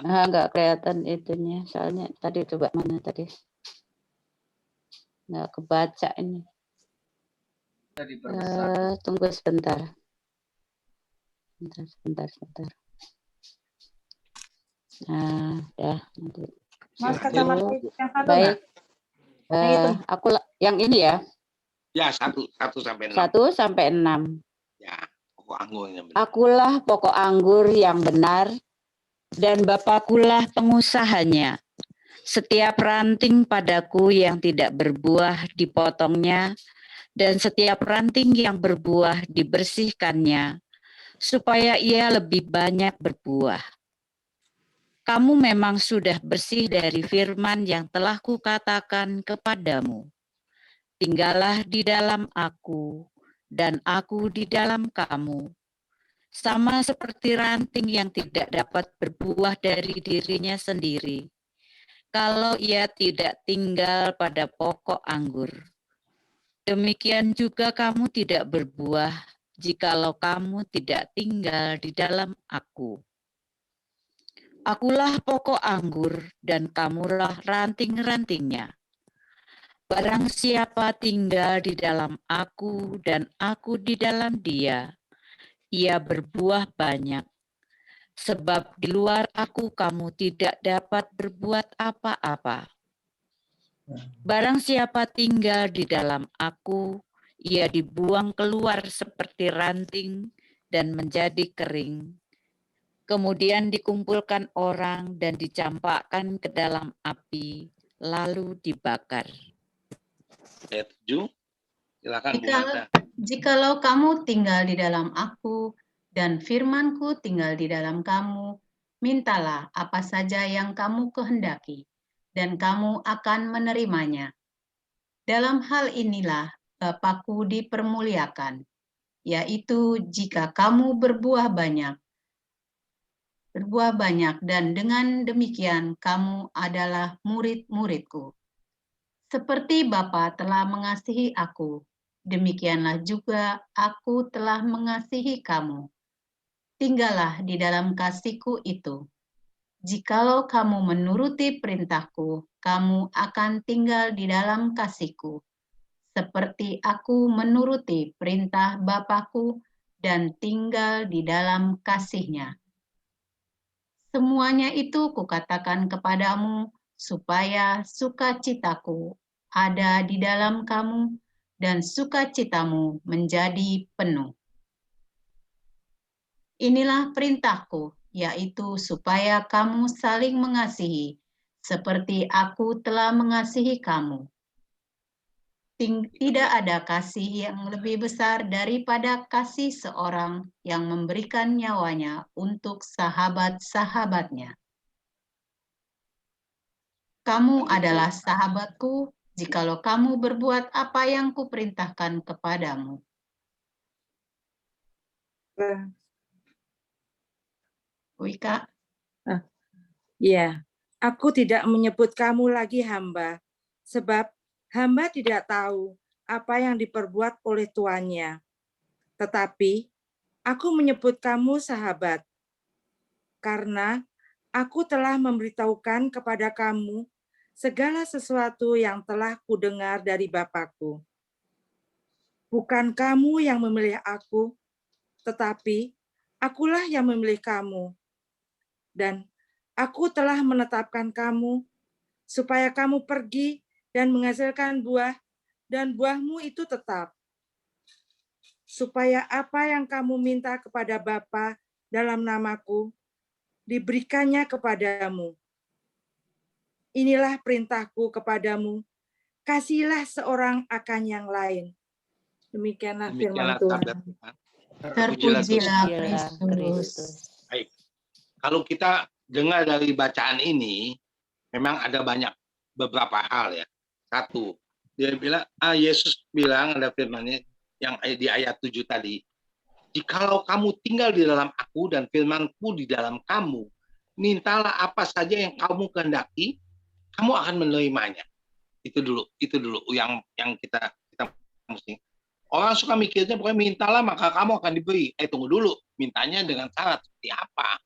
Nggak kelihatan itunya. Soalnya tadi coba mana tadi. Nggak kebaca ini. Tunggu sebentar. Sebentar. Nah, dah nanti. Mas kacamata yang satu Baik. Aku yang ini ya. Ya, 1 sampai 6. 1 sampai 6. Ya, pokok anggurnya benar. Akulah pokok anggur yang benar dan Bapakulah pengusahanya. Setiap ranting padaku yang tidak berbuah dipotongnya, dan setiap ranting yang berbuah dibersihkannya, supaya ia lebih banyak berbuah. Kamu memang sudah bersih dari firman yang telah kukatakan kepadamu. Tinggallah di dalam aku, dan aku di dalam kamu. Sama seperti ranting yang tidak dapat berbuah dari dirinya sendiri, kalau ia tidak tinggal pada pokok anggur. Demikian juga kamu tidak berbuah jikalau kamu tidak tinggal di dalam aku. Akulah pokok anggur dan kamulah ranting-rantingnya. Barang siapa tinggal di dalam aku dan aku di dalam dia, ia berbuah banyak. Sebab di luar aku kamu tidak dapat berbuat apa-apa. Barang siapa tinggal di dalam aku, ia dibuang keluar seperti ranting dan menjadi kering. Kemudian dikumpulkan orang dan dicampakkan ke dalam api, lalu dibakar. Ayat 7. Silakan Bu Mada. Jikalau kamu tinggal di dalam aku dan firmanku tinggal di dalam kamu, mintalah apa saja yang kamu kehendaki, dan kamu akan menerimanya. Dalam hal inilah Bapakku dipermuliakan, yaitu jika kamu berbuah banyak, dan dengan demikian kamu adalah murid-muridku. Seperti Bapa telah mengasihi aku, demikianlah juga aku telah mengasihi kamu. Tinggallah di dalam kasihku itu. Jikalau kamu menuruti perintahku, kamu akan tinggal di dalam kasihku. Seperti aku menuruti perintah Bapakku dan tinggal di dalam kasihnya. Semuanya itu kukatakan kepadamu, supaya sukacitaku ada di dalam kamu dan sukacitamu menjadi penuh. Inilah perintahku, yaitu supaya kamu saling mengasihi, seperti aku telah mengasihi kamu. Tidak ada kasih yang lebih besar daripada kasih seorang yang memberikan nyawanya untuk sahabat-sahabatnya. Kamu adalah sahabatku jikalau kamu berbuat apa yang kuperintahkan kepadamu. Wika. Ya, Aku tidak menyebut kamu lagi hamba, sebab hamba tidak tahu apa yang diperbuat oleh tuannya. Tetapi aku menyebut kamu sahabat, karena aku telah memberitahukan kepada kamu segala sesuatu yang telah kudengar dari Bapakku. Bukan kamu yang memilih aku, tetapi akulah yang memilih kamu. Dan aku telah menetapkan kamu supaya kamu pergi dan menghasilkan buah, dan buahmu itu tetap. Supaya apa yang kamu minta kepada Bapa dalam namaku, diberikannya kepadamu. Inilah perintahku kepadamu, kasihilah seorang akan yang lain. Demikianlah firman Tuhan. Terpujilah Kristus. Baik. Kalau kita dengar dari bacaan ini, memang ada beberapa hal ya. Satu, Yesus bilang, ada firman-Nya yang di ayat 7 tadi, jikalau kamu tinggal di dalam aku dan firman-Ku di dalam kamu, mintalah apa saja yang kamu kehendaki, kamu akan menerimanya. Itu dulu yang kita mesti. Orang suka mikirnya pokoknya mintalah maka kamu akan diberi. Tunggu dulu, mintanya dengan syarat seperti apa?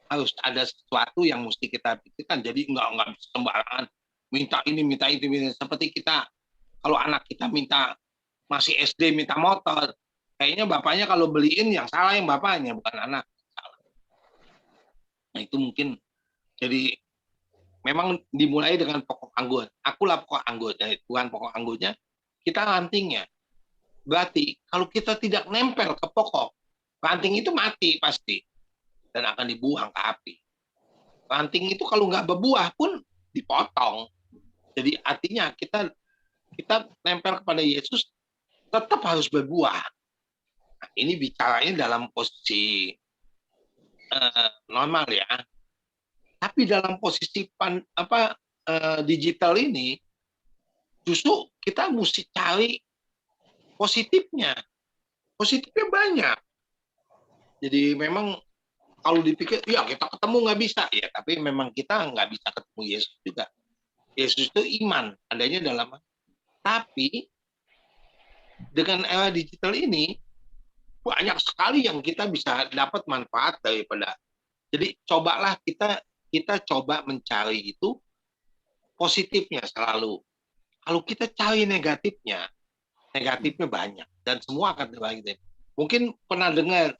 Harus ada sesuatu yang mesti kita pikirkan. Jadi enggak sembarangan minta ini, minta itu, seperti kita kalau anak kita minta masih SD minta motor, kayaknya bapaknya kalau beliin yang salah yang bapaknya, bukan anak. Nah itu mungkin jadi memang dimulai dengan pokok anggur. Akulah pokok anggur, dari Tuhan pokok anggurnya, kita rantingnya. Berarti kalau kita tidak nempel ke pokok, ranting itu mati pasti dan akan dibuang ke api. Ranting itu kalau nggak berbuah pun dipotong. Jadi artinya kita nempel kepada Yesus tetap harus berbuah. Nah, ini bicaranya dalam posisi normal ya. Tapi dalam posisi digital ini, justru kita mesti cari positifnya. Positifnya banyak. Jadi memang kalau dipikir, ya kita ketemu nggak bisa. Ya, tapi memang kita nggak bisa ketemu Yesus juga. Yesus itu iman, adanya dalam. Tapi dengan era digital ini, banyak sekali yang kita bisa dapat manfaat daripada. Jadi cobalah kita coba mencari itu positifnya selalu. Kalau kita cari negatifnya banyak dan semua akan terbagi. Mungkin pernah dengar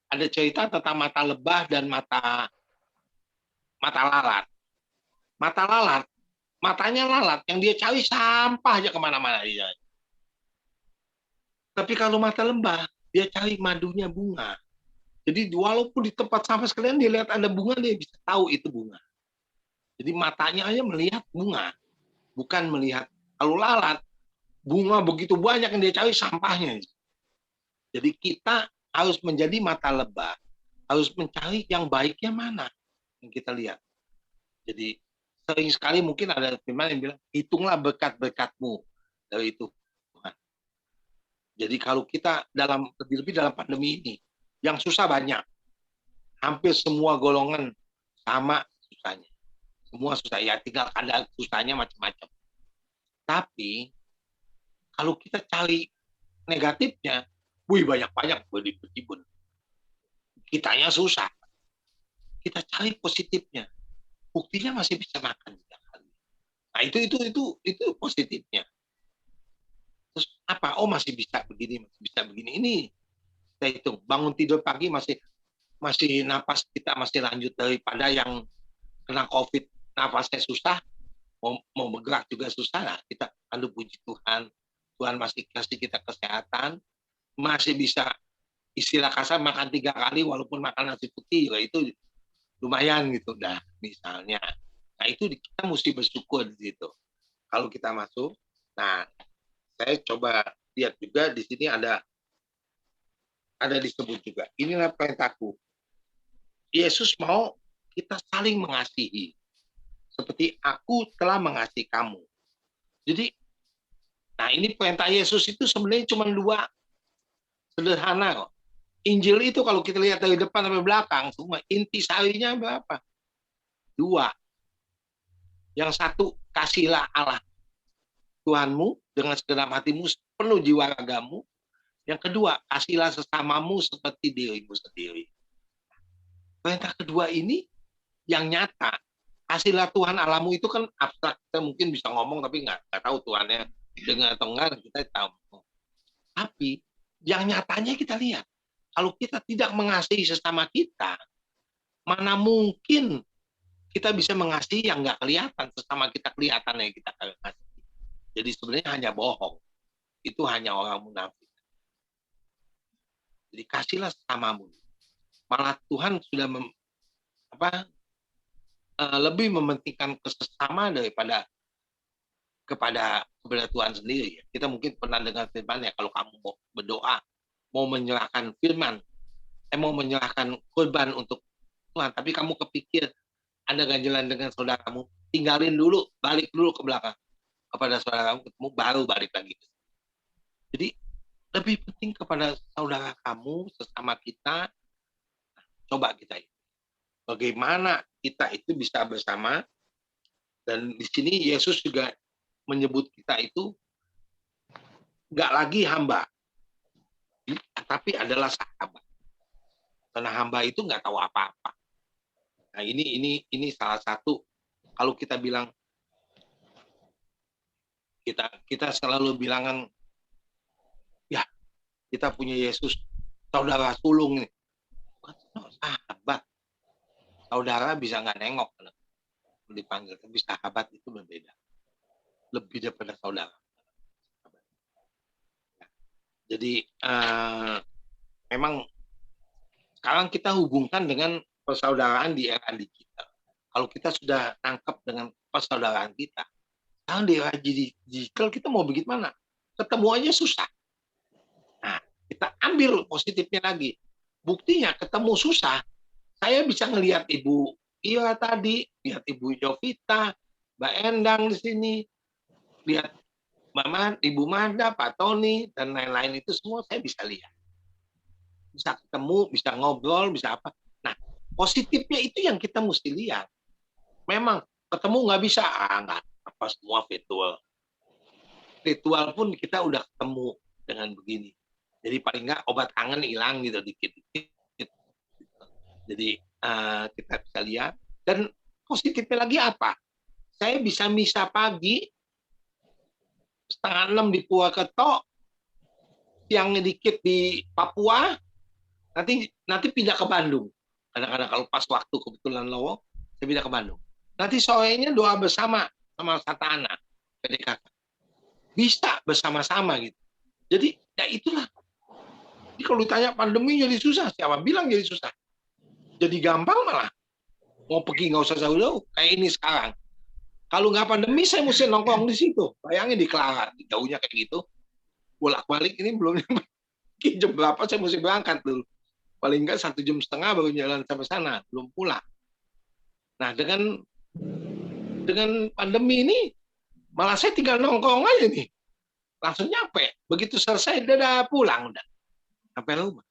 ada cerita tentang mata lebah dan mata lalat. Mata lalat, matanya lalat, yang dia cari sampah aja kemana-mana dia. Tapi kalau mata lebah, dia cari madunya bunga. Jadi walaupun di tempat sampah sekalian dia lihat ada bunga, dia bisa tahu itu bunga. Jadi matanya aja melihat bunga, bukan melihat. Kalau lalat, bunga begitu banyak yang dia cari sampahnya. Jadi kita harus menjadi mata lebah, harus mencari yang baiknya mana yang kita lihat. Jadi sering sekali mungkin ada firman yang bilang, hitunglah berkat-berkatmu dari Tuhan. Jadi kalau kita lebih dalam pandemi ini, yang susah banyak. Hampir semua golongan sama susahnya. Semua susah. Ya tinggal ada susahnya macam-macam. Tapi kalau kita cari negatifnya, banyak-banyak berjibun. Kitanya susah. Kita cari positifnya. Buktinya masih bisa makan 3 kali. Nah, itu positifnya. Terus apa? Oh, masih bisa begini, masih bisa begini. Ini kita hitung. Bangun tidur pagi masih napas kita masih lanjut daripada yang kena COVID, napasnya susah, mau bergerak juga susah. Nah, kita aduh puji Tuhan. Tuhan masih kasih kita kesehatan, masih bisa istilah kasar makan 3 kali walaupun makan nasi putih, ya itu lumayan gitu dah misalnya. Nah itu kita mesti bersyukur di situ. Kalau kita masuk, nah saya coba lihat juga di sini ada disebut juga. Inilah perintahku. Yesus mau kita saling mengasihi seperti aku telah mengasihi kamu. Jadi, nah ini perintah Yesus itu sebenarnya cuma 2, sederhana kok. Injil itu kalau kita lihat dari depan sampai belakang, semua inti sarinya berapa? 2. Yang satu, kasihlah Allah Tuhanmu dengan segenap hatimu, penuh jiwa ragamu. Yang kedua, kasihlah sesamamu seperti dirimu sendiri. Perintah kedua ini yang nyata. Kasihlah Tuhan Allahmu itu kan abstrak. Kita mungkin bisa ngomong tapi nggak tahu Tuhannya dengar atau enggak, kita tahu. Tapi yang nyatanya kita lihat. Kalau kita tidak mengasihi sesama kita, mana mungkin kita bisa mengasihi yang nggak kelihatan, sesama kita kelihatan yang kita kasih. Jadi sebenarnya hanya bohong. Itu hanya orang munafik. Jadi kasihlah sesamamu. Malah Tuhan sudah lebih mementingkan kesesama daripada kepada Tuhan sendiri. Kita mungkin pernah dengar firman ya, kalau kamu mau berdoa, mau menyerahkan firman, mau menyerahkan korban untuk Tuhan, tapi kamu kepikir ada ganjalan dengan saudaramu, tinggalin dulu, balik dulu ke belakang kepada saudaramu, ketemu baru balik lagi. Jadi lebih penting kepada saudara kamu, sesama kita. Coba kita bagaimana kita itu bisa bersama, dan di sini Yesus juga menyebut kita itu nggak lagi hamba, tapi adalah sahabat. Karena hamba itu nggak tahu apa-apa. Nah ini salah satu, kalau kita bilang kita selalu bilangan ya kita punya Yesus saudara sulung nih, bukan sahabat. Saudara bisa nggak nengok dipanggil, tapi sahabat itu berbeda, lebih daripada saudara. Jadi memang sekarang kita hubungkan dengan persaudaraan di era digital. Kalau kita sudah tangkap dengan persaudaraan kita, sekarang di era digital kita mau bagaimana? Ketemu aja susah. Nah, kita ambil positifnya lagi. Buktinya ketemu susah. Saya bisa ngelihat Ibu Ira tadi, lihat Ibu Jovita, Mbak Endang di sini, lihat Ibu Mada, Pak Tony, dan lain-lain itu semua saya bisa lihat. Bisa ketemu, bisa ngobrol, bisa apa. Nah, positifnya itu yang kita mesti lihat. Memang ketemu nggak bisa, nggak apa semua virtual. Virtual pun kita udah ketemu dengan begini. Jadi paling nggak obat kangen hilang gitu dikit-dikit. Jadi kita bisa lihat. Dan positifnya lagi apa? Saya bisa misa pagi, 5:30 di Purwokerto, siangnya dikit di Papua, nanti pindah ke Bandung. Kadang-kadang kalau pas waktu kebetulan lowong, saya pindah ke Bandung. Nanti sorenya doa bersama sama Satana, PDKK. Bisa bersama-sama gitu. Jadi ya itulah. Jadi kalau ditanya pandemi jadi susah, siapa bilang jadi susah? Jadi gampang malah. Mau pergi nggak usah jauh-jauh. Kayak ini sekarang. Kalau nggak pandemi, saya mesti nongkrong di situ. Bayangin di Clara, jauhnya kayak gitu. Bolak-balik ini belum jam berapa saya mesti berangkat dulu. Paling nggak 1,5 jam baru jalan sampai sana, belum pulang. Nah, dengan pandemi ini, malah saya tinggal nongkrong aja nih. Langsung nyampe. Begitu selesai, udah pulang. Udah sampai rumah.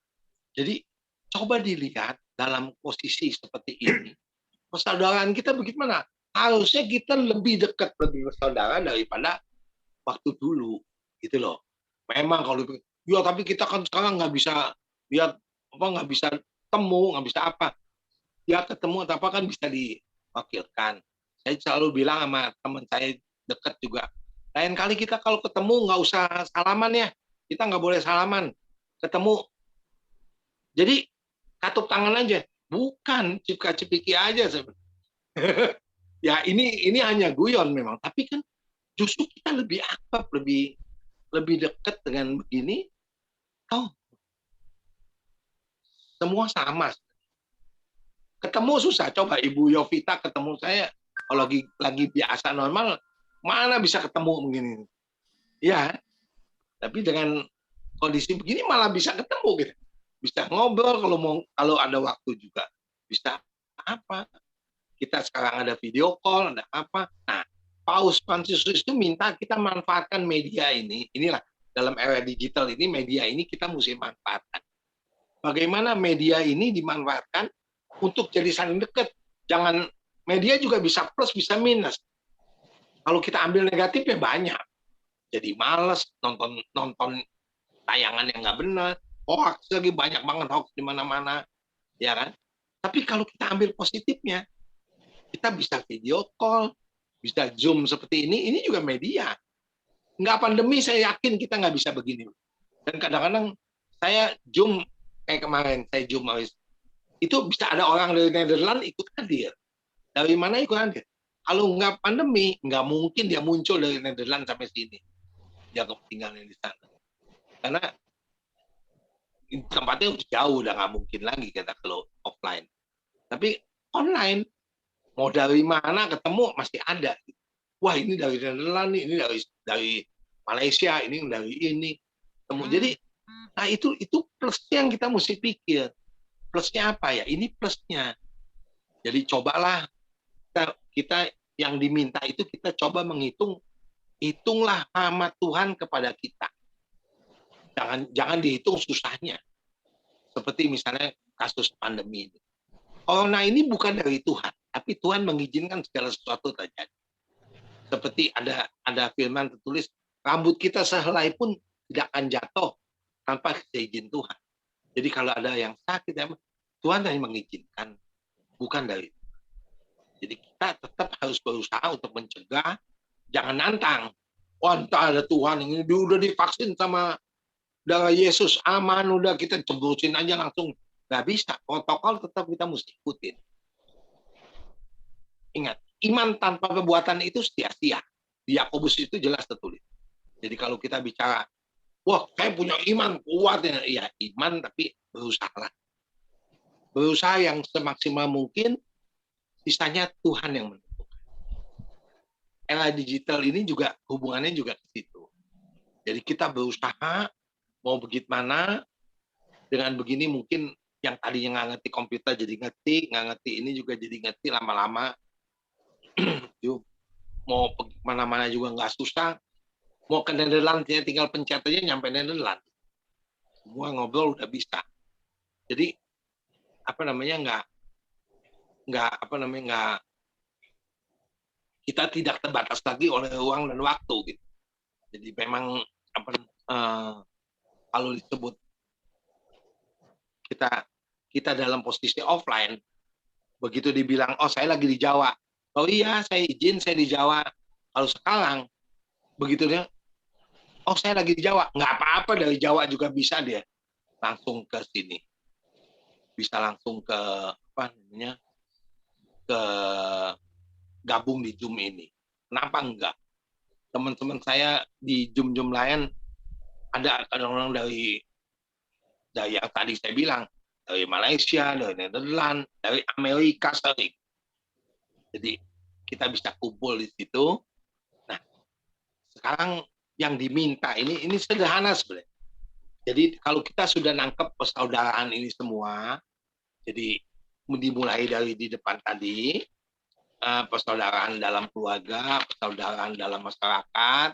Jadi, coba dilihat dalam posisi seperti ini. Persaudaraan kita bagaimana? Harusnya kita lebih dekat, lebih bersaudara daripada waktu dulu. Gitu loh. Memang kalau ya tapi kita kan sekarang nggak bisa lihat nggak bisa temu, nggak bisa apa. Ya ketemu atau apa kan bisa diwakilkan. Saya selalu bilang sama teman saya dekat juga. Lain kali kita kalau ketemu nggak usah salaman ya. Kita nggak boleh salaman. Ketemu. Jadi katup tangan aja. Bukan cipika-cipiki aja sebenarnya. Ya ini hanya guyon memang. Tapi kan justru kita lebih akrab, lebih dekat dengan begini. Oh, semua sama. Ketemu susah. Coba Ibu Yovita ketemu saya kalau lagi biasa normal, mana bisa ketemu begini? Ya, tapi dengan kondisi begini malah bisa ketemu gitu. Bisa ngobrol kalau ada waktu juga. Bisa apa? Kita sekarang ada video call, ada apa? Nah, Paus Fransiskus itu minta kita manfaatkan media ini. Inilah dalam era digital ini, media ini kita mesti manfaatkan. Bagaimana media ini dimanfaatkan untuk jadi saling dekat. Jangan, media juga bisa plus, bisa minus. Kalau kita ambil negatifnya banyak. Jadi males nonton tayangan yang nggak benar, hoax lagi banyak banget hoax di mana-mana, ya kan? Tapi kalau kita ambil positifnya, kita bisa video call, bisa Zoom seperti ini juga media. Nggak pandemi, saya yakin kita nggak bisa begini. Dan kadang-kadang saya Zoom, kayak kemarin saya Zoom, itu bisa ada orang dari Nederland ikut hadir. Dari mana ikut hadir? Kalau nggak pandemi, nggak mungkin dia muncul dari Nederland sampai sini. Dia ketinggalan di sana. Karena tempatnya jauh, udah nggak mungkin lagi kita kalau offline. Tapi online, mau dari mana ketemu masih ada. Wah, ini dari Nederland nih, ini dari Malaysia, ini dari ini. Jadi, nah itu plusnya yang kita mesti pikir. Plusnya apa ya? Ini plusnya. Jadi cobalah kita yang diminta itu kita coba hitunglah rahmat Tuhan kepada kita. Jangan dihitung susahnya. Seperti misalnya kasus pandemi ini. Corona ini bukan dari Tuhan, tapi Tuhan mengizinkan segala sesuatu terjadi. Seperti ada firman tertulis, rambut kita sehelai pun tidak akan jatuh tanpa izin Tuhan. Jadi kalau ada yang sakit, Tuhan hanya mengizinkan, bukan dari Tuhan. Jadi kita tetap harus berusaha untuk mencegah, jangan nantang. Wah, entah ada Tuhan, ini udah divaksin sama darah Yesus, aman, udah kita ceburin aja langsung. Nggak bisa, protokol tetap kita mesti ikutin. Ingat, iman tanpa perbuatan itu sia-sia. Di Yakobus itu jelas tertulis. Jadi kalau kita bicara, wah, saya punya iman kuat, ya iman tapi berusaha. Berusaha yang semaksimal mungkin, sisanya Tuhan yang menentukan. Era digital ini juga hubungannya juga ke situ. Jadi kita berusaha mau bagaimana, dengan begini mungkin yang tadinya nggak ngerti komputer jadi ngerti, nggak ngerti ini juga jadi ngerti lama-lama. Mau mana-mana juga nggak susah. Mau ke Nederland, tinggal pencet aja nyampe Nederland. Semua ngobrol udah bisa. Jadi kita tidak terbatas lagi oleh ruang dan waktu gitu. Jadi memang kalau disebut kita dalam posisi offline, begitu dibilang, oh saya lagi di Jawa, oh iya saya izin saya di Jawa. Kalau sekarang begitu dia, oh saya lagi di Jawa, nggak apa-apa, dari Jawa juga bisa dia langsung ke sini, bisa langsung ke ke gabung di Zoom ini. Kenapa enggak? Teman-teman saya di Zoom lain ada orang dari yang tadi saya bilang, dari Malaysia, dari Nederland, dari Amerika sering. Jadi kita bisa kumpul di situ. Nah, sekarang yang diminta ini sederhana sebenarnya. Jadi kalau kita sudah nangkep persaudaraan ini semua, jadi dimulai dari di depan tadi, persaudaraan dalam keluarga, persaudaraan dalam masyarakat,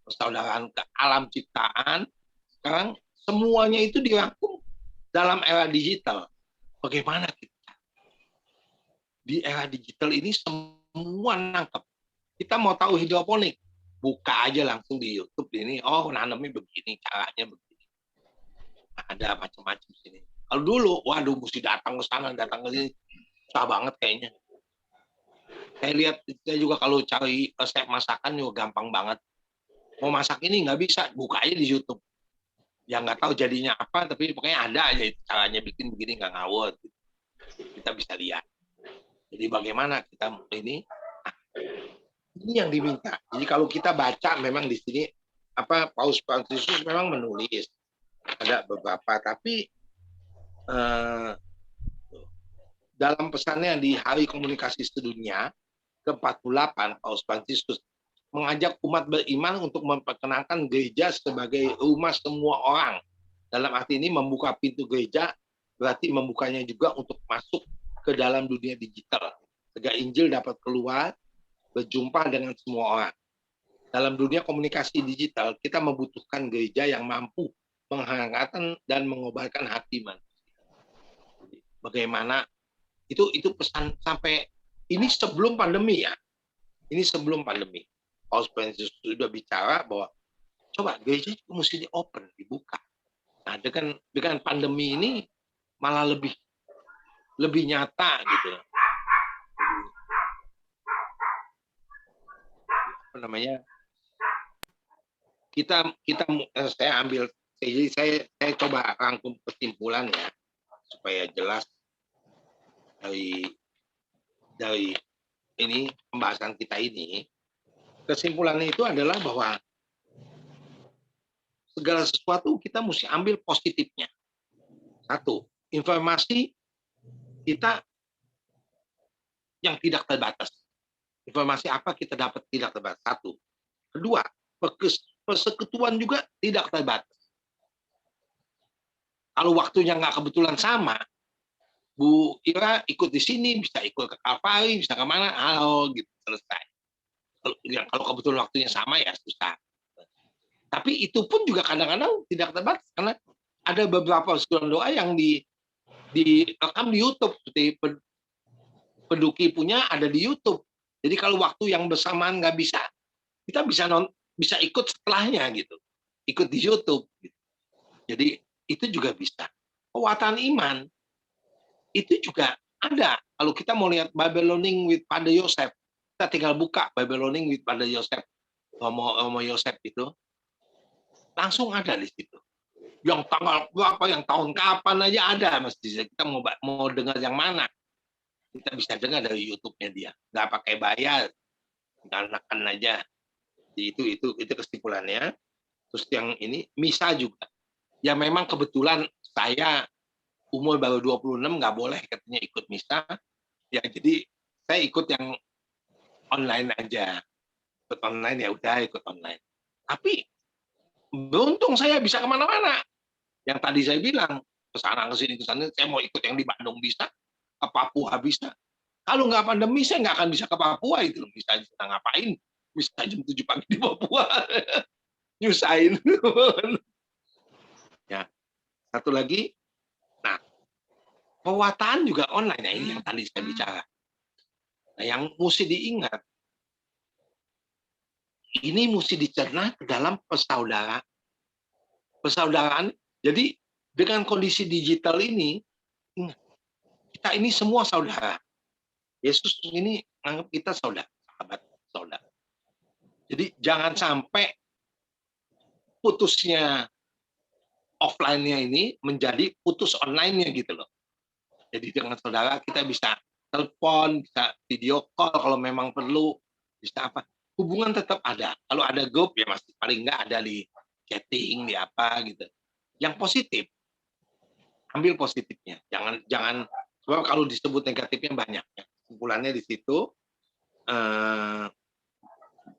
persaudaraan ke alam ciptaan, sekarang semuanya itu dirangkum dalam era digital. Bagaimana kita di era digital ini semua nangkep. Kita mau tahu hidroponik, buka aja langsung di YouTube ini. Oh, nanamnya begini, caranya begini. Ada macam-macam sini. Kalau dulu, waduh, mesti datang ke sana, datang ke sini, susah banget kayaknya. Saya lihat, saya juga kalau cari resep masakan juga gampang banget. Mau masak ini nggak bisa, buka aja di YouTube. Ya nggak tahu jadinya apa, tapi pokoknya ada aja caranya bikin begini, nggak ngawur. Kita bisa lihat. Jadi bagaimana kita ini yang diminta. Jadi kalau kita baca memang di sini Paus Fransiskus memang menulis ada beberapa, tapi dalam pesannya di Hari Komunikasi Sedunia ke-48, Paus Fransiskus mengajak umat beriman untuk memperkenalkan gereja sebagai rumah semua orang. Dalam arti ini membuka pintu gereja berarti membukanya juga untuk masuk ke dalam dunia digital. Agar Injil dapat keluar, berjumpa dengan semua orang. Dalam dunia komunikasi digital, kita membutuhkan gereja yang mampu menghangatkan dan mengobarkan hati manusia. Bagaimana itu pesan sampai ini sebelum pandemi ya. Ini sebelum pandemi. Paus Francis sudah bicara bahwa coba gereja itu mesti di-open, dibuka. Nah, dengan pandemi ini malah lebih nyata gitu. Apa namanya? Saya ambil, jadi saya coba rangkum kesimpulan ya supaya jelas dari ini pembahasan kita ini. Kesimpulannya itu adalah bahwa segala sesuatu kita mesti ambil positifnya. Satu, informasi kita yang tidak terbatas. Informasi apa kita dapat tidak terbatas. Satu. Kedua, persekutuan juga tidak terbatas. Kalau waktunya nggak kebetulan sama, Bu Ira ikut di sini, bisa ikut ke Kalvari, bisa kemana, gitu, selesai. Kalau kebetulan waktunya sama ya susah. Tapi itu pun juga kadang-kadang tidak terbatas, karena ada beberapa persekutuan doa yang direkam di YouTube, seperti Peduki punya ada di YouTube. Jadi kalau waktu yang bersamaan nggak bisa, kita bisa ikut setelahnya gitu, ikut di YouTube. Gitu. Jadi itu juga bisa. Kekuatan iman itu juga ada. Kalau kita mau lihat Babyloning with Father Yosef, kita tinggal buka Babyloning with Father Yosef, Romo Yosef itu, langsung ada di situ. Yang tanggal berapa, yang tahun kapan aja ada, mesti kita mau dengar yang mana, kita bisa dengar dari YouTube-nya dia, nggak pakai bayar, gunakan aja. Itu kesimpulannya. Terus yang ini misa juga, ya memang kebetulan saya umur baru 26 nggak boleh katanya ikut misa, ya jadi saya ikut yang online aja, ikut online ya udah ikut online. Tapi beruntung saya bisa kemana-mana. Yang tadi saya bilang kesana kesini, saya mau ikut yang di Bandung bisa, ke Papua bisa. Kalau nggak pandemi saya nggak akan bisa ke Papua itu. Bisa ngapain? Bisa jam 7 pagi di Papua. Nyusahin. Ya. Satu lagi, nah, pewartaan juga online. Nah, ini yang tadi saya bicara. Nah, yang mesti diingat, ini mesti dicerna ke dalam persaudaraan. Jadi dengan kondisi digital ini, kita ini semua saudara. Yesus ini anggap kita saudara, sahabat, saudara. Jadi jangan sampai putusnya offline-nya ini menjadi putus online-nya gitu loh. Jadi dengan saudara kita bisa telepon, bisa video call kalau memang perlu, bisa apa. Hubungan tetap ada. Kalau ada grup ya masih paling nggak ada di chatting, di apa gitu. Yang positif, ambil positifnya. Jangan sebab kalau disebut negatifnya banyak. Ya. Kesimpulannya di situ.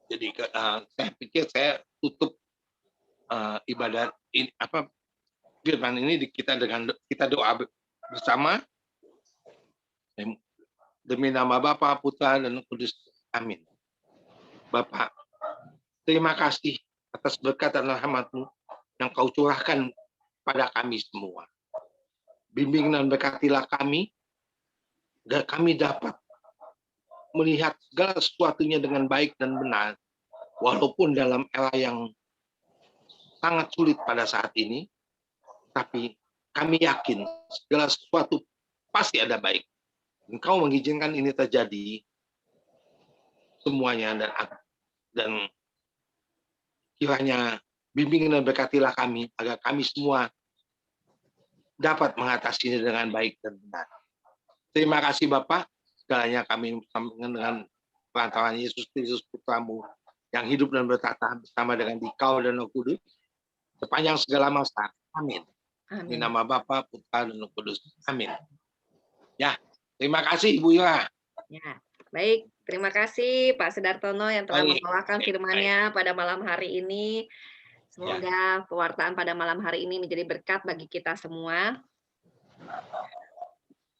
Jadi saya pikir saya tutup ibadat ini, firman ini kita doa bersama demi nama Bapa, Putra dan Kudus. Amin. Bapak, terima kasih atas berkat dan rahmat-Mu yang Kau curahkan pada kami semua. Bimbing dan berkatilah kami agar kami dapat melihat segala sesuatunya dengan baik dan benar, walaupun dalam era yang sangat sulit pada saat ini, tapi kami yakin segala sesuatu pasti ada baik. Engkau mengizinkan ini terjadi semuanya, dan kiranya bimbing dan berkatilah kami agar kami semua dapat mengatasinya dengan baik dan benar. Terima kasih Bapak, segalanya kami sampaikan dengan perantaraan Yesus Kristus Putra-Mu yang hidup dan bertata bersama dengan Dikau dan Roh Kudus sepanjang segala masa. Amin. Di nama Bapa, Putra dan Roh Kudus. Amin. Ya, terima kasih Ibu Ira. Ya, baik. Terima kasih Pak Sudartono yang telah membawakan firman-Nya pada malam hari ini. Semoga pewartaan pada malam hari ini menjadi berkat bagi kita semua.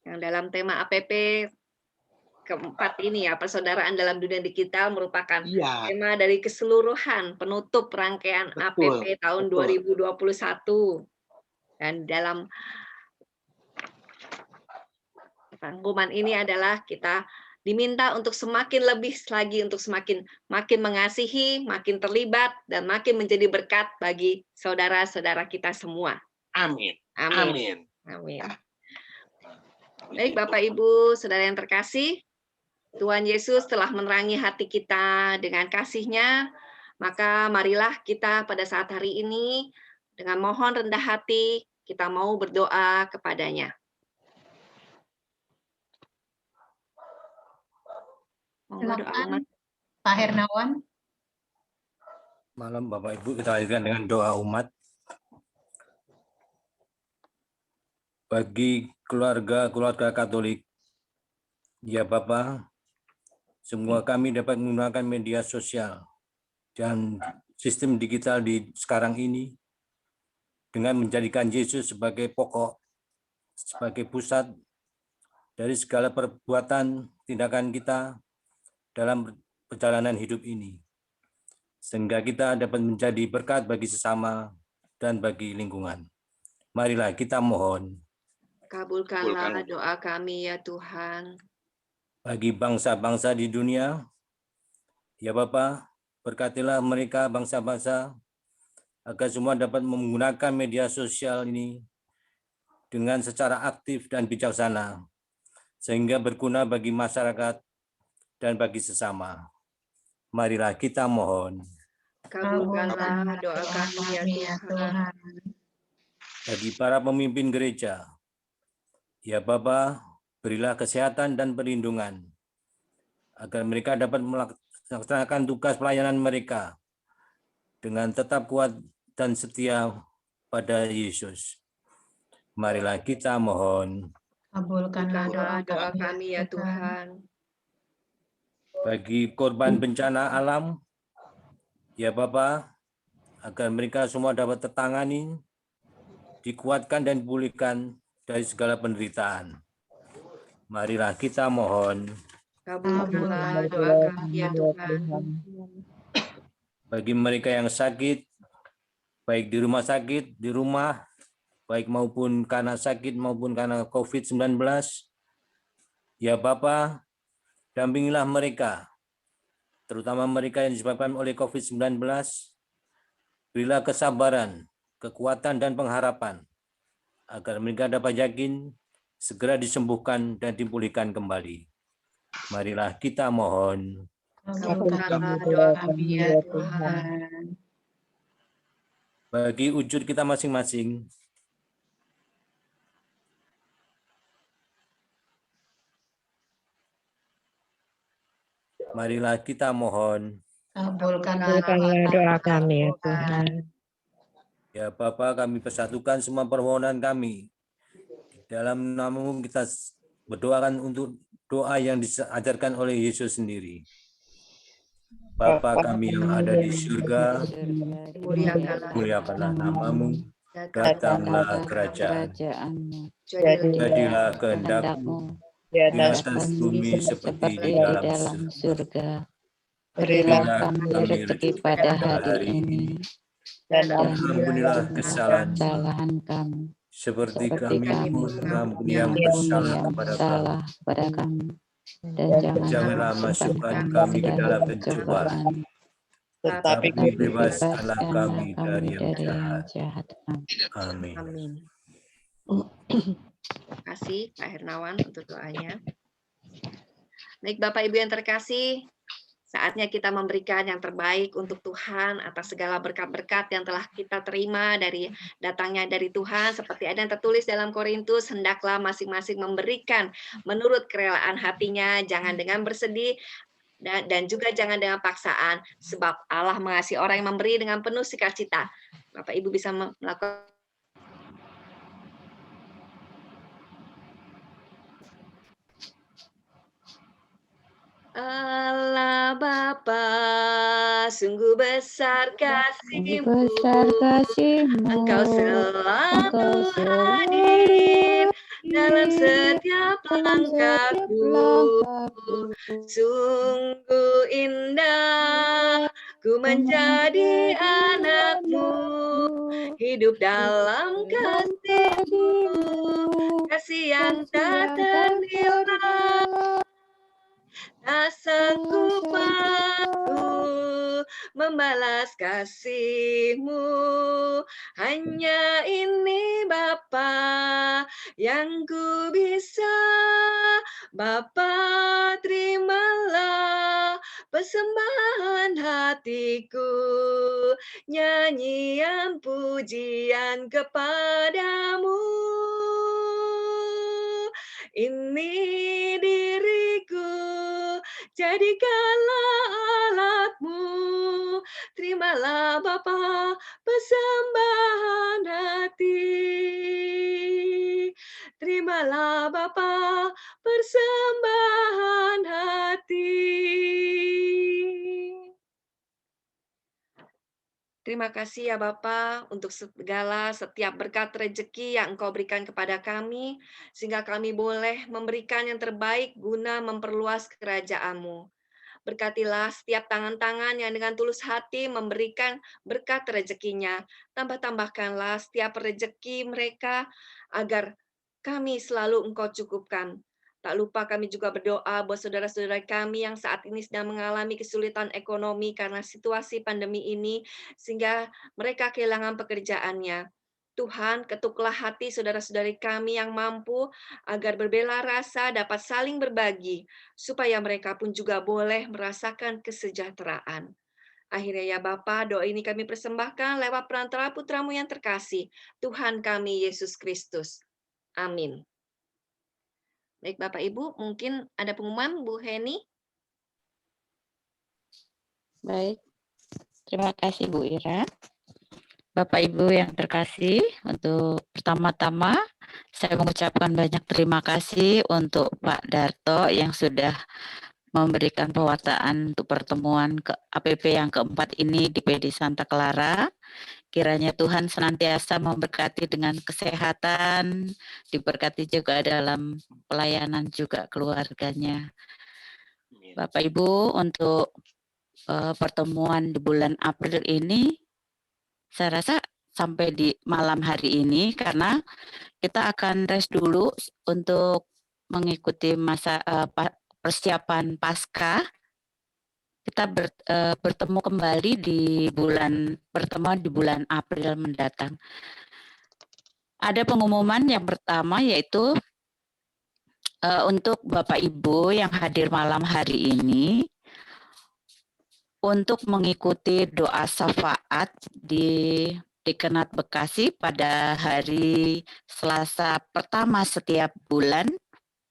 Yang dalam tema APP keempat ini ya, persaudaraan dalam dunia digital merupakan tema dari keseluruhan penutup rangkaian APP tahun 2021. Dan dalam rangkuman ini adalah kita diminta untuk semakin lebih lagi, untuk makin mengasihi, makin terlibat, dan makin menjadi berkat bagi saudara-saudara kita semua. Amin. Amin. Amin. Amin. Baik Bapak Ibu, saudara yang terkasih, Tuhan Yesus telah menerangi hati kita dengan kasih-Nya, maka marilah kita pada saat hari ini dengan mohon rendah hati, kita mau berdoa kepadanya. Silakan Pak Hernawan. Malam Bapak Ibu, kita lanjutkan dengan doa umat. Bagi keluarga Katolik, ya Bapak, semua kami dapat menggunakan media sosial dan sistem digital di sekarang ini dengan menjadikan Yesus sebagai pokok, sebagai pusat dari segala perbuatan tindakan kita dalam perjalanan hidup ini. Sehingga kita dapat menjadi berkat bagi sesama dan bagi lingkungan. Marilah kita mohon. Kabulkanlah doa kami ya Tuhan. Bagi bangsa-bangsa di dunia, ya Bapa, berkatilah mereka bangsa-bangsa agar semua dapat menggunakan media sosial ini dengan secara aktif dan bijaksana, sehingga berguna bagi masyarakat dan bagi sesama. Marilah kita mohon. Kabulkanlah doa kami ya Tuhan. Bagi para pemimpin gereja, ya Bapa, berilah kesehatan dan perlindungan agar mereka dapat melaksanakan tugas pelayanan mereka dengan tetap kuat dan setia pada Yesus. Marilah kita mohon. Kabulkanlah doa kami ya Tuhan. Bagi korban bencana alam, ya Bapa, agar mereka semua dapat tertangani, dikuatkan dan dipulihkan dari segala penderitaan. Marilah kita mohon. Kabulkanlah doa kami ya Tuhan. Bagi mereka yang sakit, baik di rumah sakit, di rumah, baik maupun karena sakit maupun karena COVID-19, ya Bapa, dampingilah mereka, terutama mereka yang disebabkan oleh COVID-19, berilah kesabaran, kekuatan dan pengharapan, agar mereka dapat yakin segera disembuhkan dan dipulihkan kembali. Marilah kita mohon. Kabulkanlah doa kami ya Tuhan. Bagi wujud kita masing-masing, marilah kita mohon. Kabulkanlah doa kami ya Tuhan. Ya Bapa, kami persatukan semua permohonan kami. Dalam nama-Mu kita berdoakan untuk doa yang diajarkan oleh Yesus sendiri. Bapa kami yang ada di surga, muliakanlah nama-Mu, datanglah kerajaan-Mu, jadilah kehendak-Mu di atas bumi seperti di dalam surga. Berilah kami rezeki pada hari ini, dan ampunilah kesalahan kami, seperti kami mengampuni yang bersalah kepada kami. Dan janganlah masukkan kami ke dalam pencobaan, tetapi bebaskanlah kami dari yang jahat. Amin. Terima kasih Pak Hernawan untuk doanya. Baik Bapak Ibu yang terkasih, saatnya kita memberikan yang terbaik untuk Tuhan atas segala berkat-berkat yang telah kita terima datangnya dari Tuhan. Seperti ada yang tertulis dalam Korintus, hendaklah masing-masing memberikan menurut kerelaan hatinya, jangan dengan bersedih, dan juga jangan dengan paksaan, sebab Allah mengasihi orang yang memberi dengan penuh sukacita. Bapak Ibu bisa melakukan. Allah Bapa, sungguh besar kasih-Mu, Engkau selalu hadir dalam setiap langkahku. Sungguh indah ku menjadi anak-Mu, hidup dalam kasih-Mu, kasih yang tak ternilai. Tak sanggup aku membalas kasih-Mu, hanya ini Bapa yang ku bisa. Bapa, terimalah persembahan hatiku, nyanyian pujian kepadamu. Ini diriku, jadikanlah alatmu. Terimalah Bapa persembahan hati. Terimalah Bapa persembahan hati. Terima kasih ya Bapa untuk segala setiap berkat rezeki yang Engkau berikan kepada kami, sehingga kami boleh memberikan yang terbaik guna memperluas kerajaan-Mu. Berkatilah setiap tangan-tangan yang dengan tulus hati memberikan berkat rezekinya. Tambah-tambahkanlah setiap rezeki mereka agar kami selalu Engkau cukupkan. Tak lupa kami juga berdoa buat saudara-saudara kami yang saat ini sedang mengalami kesulitan ekonomi karena situasi pandemi ini, sehingga mereka kehilangan pekerjaannya. Tuhan, ketuklah hati saudara-saudari kami yang mampu agar berbela rasa dapat saling berbagi, supaya mereka pun juga boleh merasakan kesejahteraan. Akhirnya ya Bapa, doa ini kami persembahkan lewat perantara putra-Mu yang terkasih, Tuhan kami Yesus Kristus. Amin. Baik Bapak Ibu, mungkin ada pengumuman Bu Heni? Baik, terima kasih Bu Ira. Bapak Ibu yang terkasih, untuk pertama-tama saya mengucapkan banyak terima kasih untuk Pak Darto yang sudah memberikan pewartaan untuk pertemuan ke APP yang keempat ini di PD Santa Clara. Kiranya Tuhan senantiasa memberkati dengan kesehatan, diberkati juga dalam pelayanan juga keluarganya. Bapak Ibu, untuk pertemuan di bulan April ini, saya rasa sampai di malam hari ini, karena kita akan rest dulu untuk mengikuti masa persiapan Paskah. Kita bertemu kembali di pertemuan di bulan April mendatang. Ada pengumuman yang pertama, yaitu untuk Bapak Ibu yang hadir malam hari ini, untuk mengikuti doa syafaat di Dekanat Bekasi pada hari Selasa pertama setiap bulan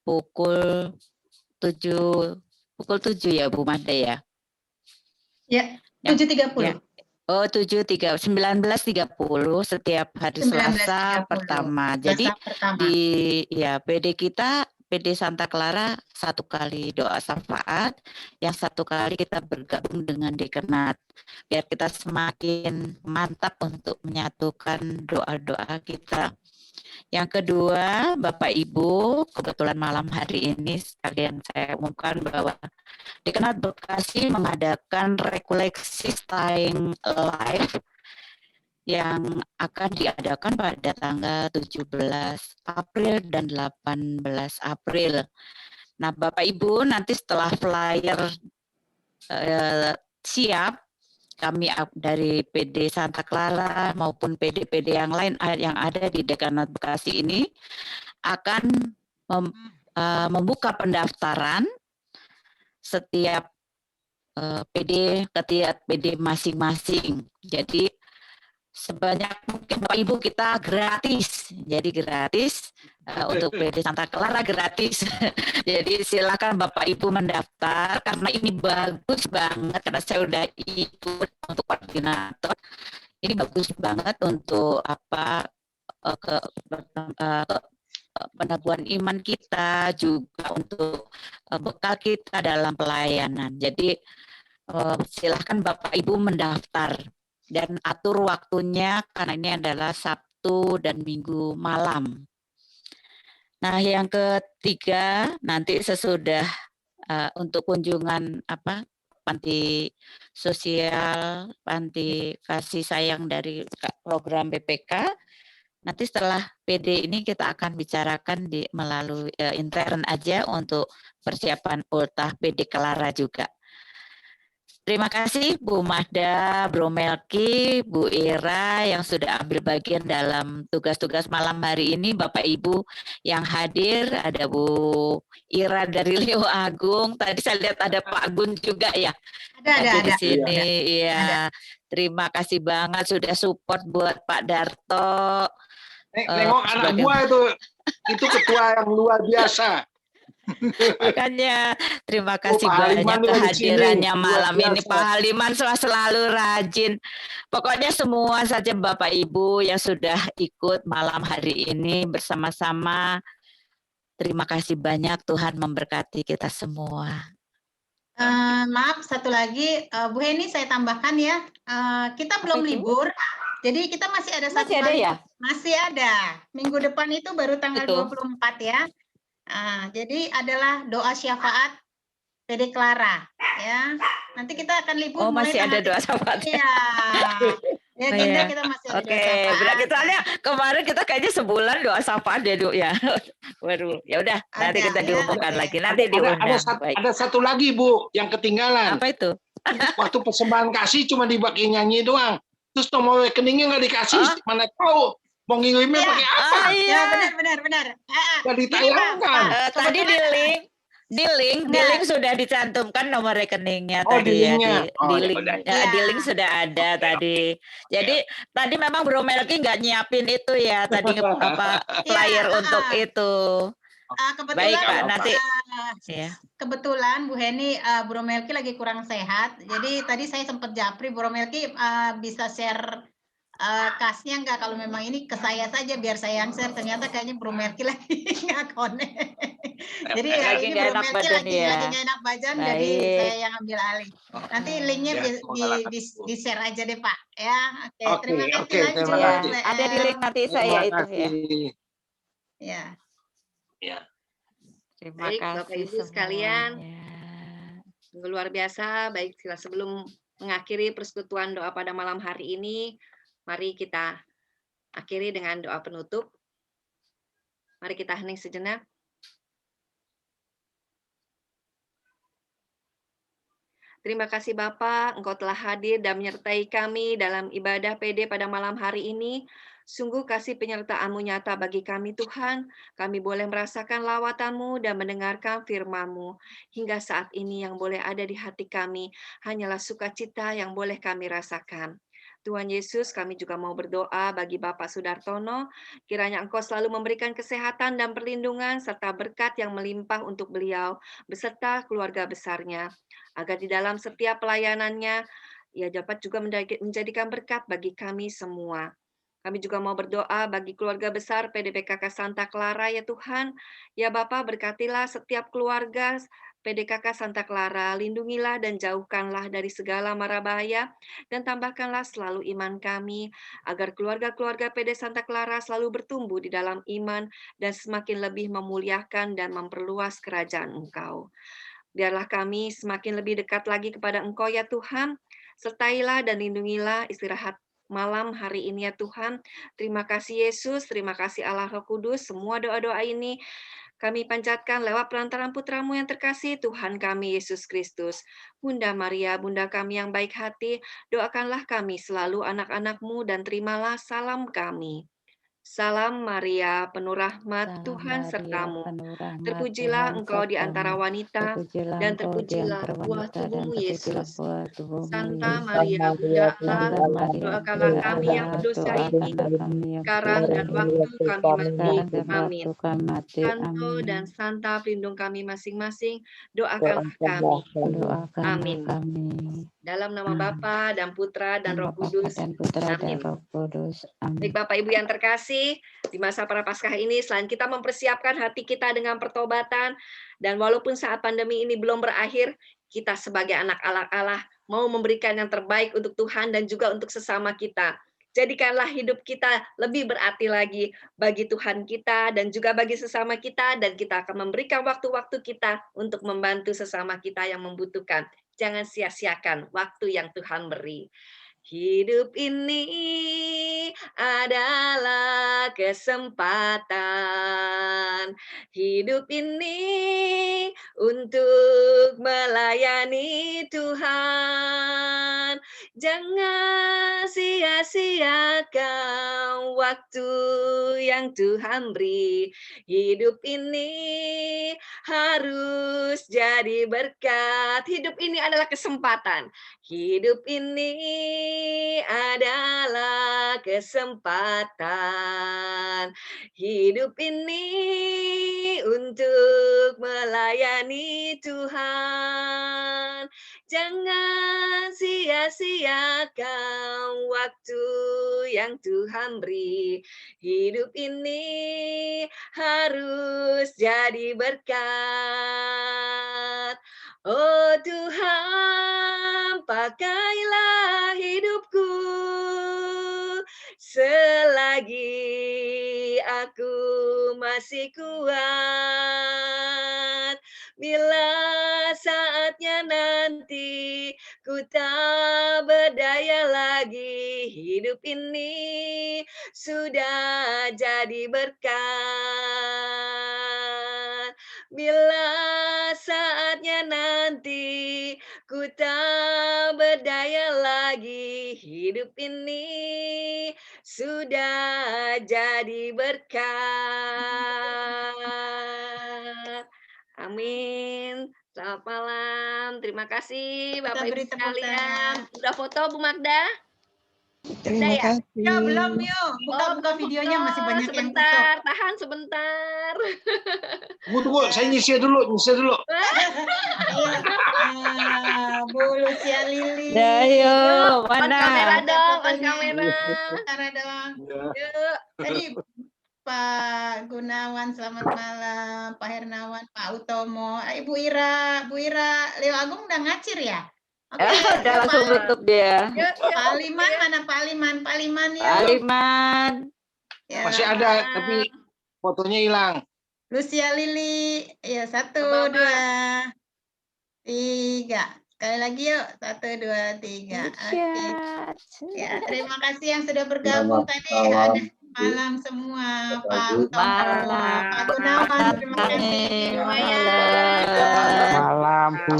pukul 7 ya Bu Mada ya? Ya, 7.30. Ya. Oh, 19.30 setiap hari Selasa pertama. Jadi di PD kita, PD Santa Clara, satu kali doa syafaat, yang satu kali kita bergabung dengan Dekanat, biar kita semakin mantap untuk menyatukan doa-doa kita. Yang kedua, Bapak Ibu, kebetulan malam hari ini sekalian saya umumkan bahwa Dekanat Bekasi mengadakan rekoleksi Staying Alive yang akan diadakan pada tanggal 17 April dan 18 April. Nah, Bapak Ibu, nanti setelah flyer siap, kami dari PD Santa Clara maupun PD-PD yang lain yang ada di Dekanat Bekasi ini akan membuka pendaftaran setiap PD masing-masing. Jadi sebanyak mungkin Bapak Ibu kita gratis. Jadi gratis untuk PD Santa Clara gratis. Jadi silakan Bapak Ibu mendaftar karena ini bagus banget, karena saya udah ikut untuk koordinator. Ini bagus banget untuk peneguhan iman kita, juga untuk bekal kita dalam pelayanan. Jadi silakan Bapak Ibu mendaftar dan atur waktunya karena ini adalah Sabtu dan Minggu malam. Nah, yang ketiga, nanti sesudah untuk kunjungan panti sosial, panti kasih sayang dari program BPK, Nanti setelah PD ini kita akan bicarakan melalui intern aja untuk persiapan ultah PD Clara juga. Terima kasih Bu Mahda, Bro Melki, Bu Ira yang sudah ambil bagian dalam tugas-tugas malam hari ini. Bapak Ibu yang hadir, ada Bu Ira dari Leo Agung. Tadi saya lihat ada Pak Gun juga ya. Ada di sini. Iya. Terima kasih banget sudah support buat Pak Darto. Nengok anak buah itu ketua yang luar biasa. Makanya terima kasih banyak kehadirannya malam ini Pak Haliman, selalu rajin. Pokoknya semua saja Bapak Ibu yang sudah ikut malam hari ini bersama-sama. Terima kasih banyak, Tuhan memberkati kita semua. Maaf, satu lagi Bu Heni saya tambahkan ya. Kita belum libur. Jadi kita masih ada satu hari. Ya? Masih ada. Minggu depan itu baru tanggal 24 ya. Jadi adalah doa syafaat PD Clara ya. Nanti kita akan libur mulai masih ada doa syafaat. Iya. Ya, kita masih ada doa syafaat. Berarti soalnya kemarin kita kayaknya sebulan doa syafaat ya. Baru. Ya udah, nanti kita diumumkan lagi. Nanti diundang. Ada satu lagi Bu yang ketinggalan. Apa itu? Waktu persembahan kasih cuma dibagi nyanyi doang. Terus nomor rekeningnya nggak dikasih, mana tahu. Mau ngirimnya pakai apa? Ya, benar. Nggak ditayangkan. Tadi di link sudah dicantumkan nomor rekeningnya tadi ya. Di link sudah ada tadi. Jadi tadi memang Bro Melki nggak nyiapin itu ya tadi flyer untuk itu. Kebetulan, baik Pak, nanti kebetulan Bu Heni, Bro Melki lagi kurang sehat. Jadi tadi saya sempat japri Bro Melki bisa share kasnya enggak, kalau memang ini ke saya saja biar saya yang share, ternyata kayaknya Bro Melki lagi nggak connect. Jadi hari ini Bro Melki lagi nggak enak badan, jadi saya yang ambil alih. Nanti linknya di share aja deh Pak ya. Oke, terima kasih lanjut. Ada di link nanti saya itu ya. Ya. Terima kasih Bapak Ibu sekalian. Luar biasa. Baik, sebelum mengakhiri persekutuan doa pada malam hari ini, mari kita akhiri dengan doa penutup. Mari kita hening sejenak. Terima kasih Bapak, Engkau telah hadir dan menyertai kami dalam ibadah PD pada malam hari ini. Sungguh kasih penyertaan-Mu nyata bagi kami Tuhan. Kami boleh merasakan lawatan-Mu dan mendengarkan firman-Mu. Hingga saat ini yang boleh ada di hati kami hanyalah sukacita yang boleh kami rasakan. Tuhan Yesus, kami juga mau berdoa bagi Bapak Sudartono, kiranya Engkau selalu memberikan kesehatan dan perlindungan serta berkat yang melimpah untuk beliau beserta keluarga besarnya, agar di dalam setiap pelayanannya ia dapat juga menjadikan berkat bagi kami semua. Kami juga mau berdoa bagi keluarga besar PDPKK Santa Clara ya Tuhan. Ya Bapak, berkatilah setiap keluarga PDKK Santa Clara, lindungilah dan jauhkanlah dari segala mara bahaya, dan tambahkanlah selalu iman kami, agar keluarga-keluarga PD Santa Clara selalu bertumbuh di dalam iman dan semakin lebih memuliakan dan memperluas kerajaan Engkau. Biarlah kami semakin lebih dekat lagi kepada Engkau ya Tuhan, sertailah dan lindungilah istirahat malam hari ini ya Tuhan. Terima kasih Yesus, terima kasih Allah Roh Kudus, semua doa-doa ini kami panjatkan lewat perantaraan putra-Mu yang terkasih, Tuhan kami Yesus Kristus. Bunda Maria, Bunda kami yang baik hati, doakanlah kami selalu anak-anak-Mu dan terimalah salam kami. Salam Maria, penuh rahmat, Tuhan sertamu. Terpujilah Engkau di antara wanita, dan terpujilah buah tubuh-Mu, Yesus. Santa Maria, Bunda Allah, doakanlah kami yang berdosa ini, sekarang dan waktu kami mati. Amin. Santo dan Santa, pelindung kami masing-masing, doakanlah kami. Amin. Dalam nama Bapa dan Putra dan Roh Kudus. Amin. Baik Bapak Ibu yang terkasih, di masa Prapaskah ini selain kita mempersiapkan hati kita dengan pertobatan, dan walaupun saat pandemi ini belum berakhir, kita sebagai anak Allah mau memberikan yang terbaik untuk Tuhan dan juga untuk sesama kita. Jadikanlah hidup kita lebih berarti lagi bagi Tuhan kita dan juga bagi sesama kita, dan kita akan memberikan waktu-waktu kita untuk membantu sesama kita yang membutuhkan. Jangan sia-siakan waktu yang Tuhan beri. Hidup ini adalah kesempatan. Hidup ini untuk melayani Tuhan. Jangan sia-siakan waktu yang Tuhan beri. Hidup ini harus jadi berkat. Hidup ini adalah kesempatan. Hidup ini adalah kesempatan. Hidup ini untuk melayani Tuhan. Jangan sia-siakan waktu yang Tuhan beri. Hidup ini harus jadi berkat. Oh Tuhan, pakailah hidupku selagi aku masih kuat. Bila saatnya nanti ku tak berdaya lagi, hidup ini sudah jadi berkat. Bila saatnya nanti ku tak berdaya lagi, hidup ini sudah jadi berkat. Amin. Selamat malam. Terima kasih Bapak Ibu sekalian. Udah foto Bu Magda? Terima kasih. Ya, belum yuk. Buka videonya, masih banyak yang sebentar, tahan sebentar. Tunggu, saya nyisir dulu. Bu Lucia Lili. Ayo, mana? Kamera dong, kamera dong. Yuk. Tadi Pak Gunawan, selamat malam. Pak Hernawan, Pak Utomo, Ibu Ira, Leo Agung udah ngacir ya? Oke, Udah langsung tutup dia. Pak Aliman, mana Pak Aliman? Pak Aliman ya. Aliman. Ya. Masih ada, tapi fotonya hilang. Lucia Lili, ya 1, 2, 3. Sekali lagi yuk, 1, 2, 3. Oke. Ya, terima kasih yang sudah bergabung tadi. Ada malam semua, Pak Utomo, Pak Gunawan, terima kasih semuanya. Malam, Bu.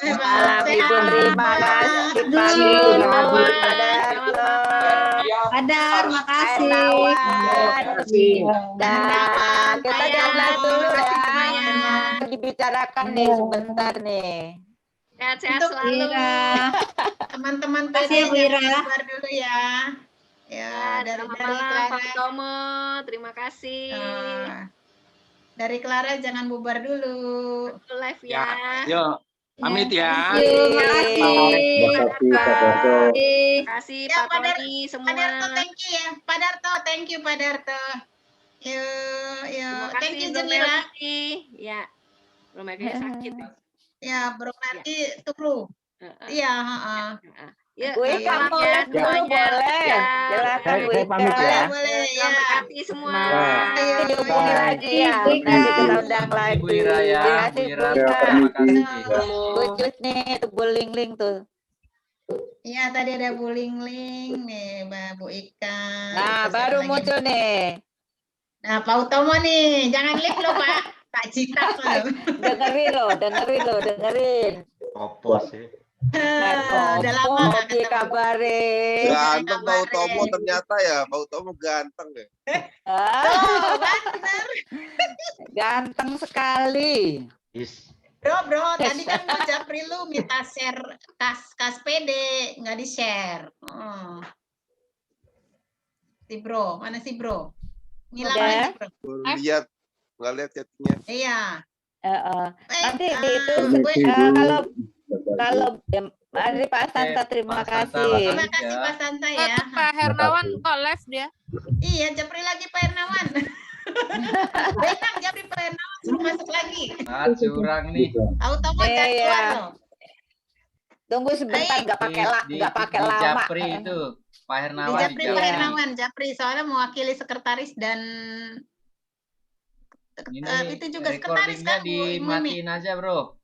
Malam Ibu, terima kasih Pak Padar, makasih. Dan kita jalan dulu ya. Dibicarakan nih sebentar nih. Sehat-sehat selalu. Teman-teman PD jangan keluar dulu ya. Ya, dari malam Pak Clara. Tomo, terima kasih. Dari Clara jangan bubar dulu. Live ya. Yuk, pamit ya. Terima Ya, kasih Pak Tony semua. Pak Darto, thank you ya. Pak Darto, thank you Pak Darto. Yuk. Thank you Jamila. Ya. Belum lagi sakit. Ya, Bro Nardi turu. Iya, Ya, Bu Ika mau lihat dulu boleh. Silakan Bu Ika. Boleh ya. Terima semua. Dihubungi lagi ya. Nanti kita undang lagi. Terima kasih Bu Ira. Terima kasih. Wujud nih tuh Bu Ling tuh. Iya, tadi ada Bu Ling nih, Bu Ika. Nah, baru muncul nih. Nah, Pak Utomo nih, jangan live loh Pak. Tak Cita loh. Dengerin. Opo sih. Udah lama nggak ketemu. Dikabarin. Ganteng Pak Utomo ternyata ya, Pak Utomo ganteng ya. Bener. Ganteng sekali. Bro, tadi kan Bu Japri lu minta share kas PD, nggak di-share. Si Bro, mana si Bro? Ngilang aja, Bro. Lihat, nggak lihat chatnya. Iya. Nanti di itu kalau Mari Pak Santa, terima kasih. Terima kasih Pak Santa ya. Pak Hernawan kok live dia? Iya, Japri lagi Pak Hernawan. Benang Japri Pak Hernawan suruh masuk lagi. Curang nih. Automat keluar loh. Tunggu sebentar, nggak pakai lama. Japri itu Pak Hernawan. Japri Pak Hernawan, Japri soalnya mewakili sekretaris dan ini itu juga sekretaris kan Bu dimatiin aja bro.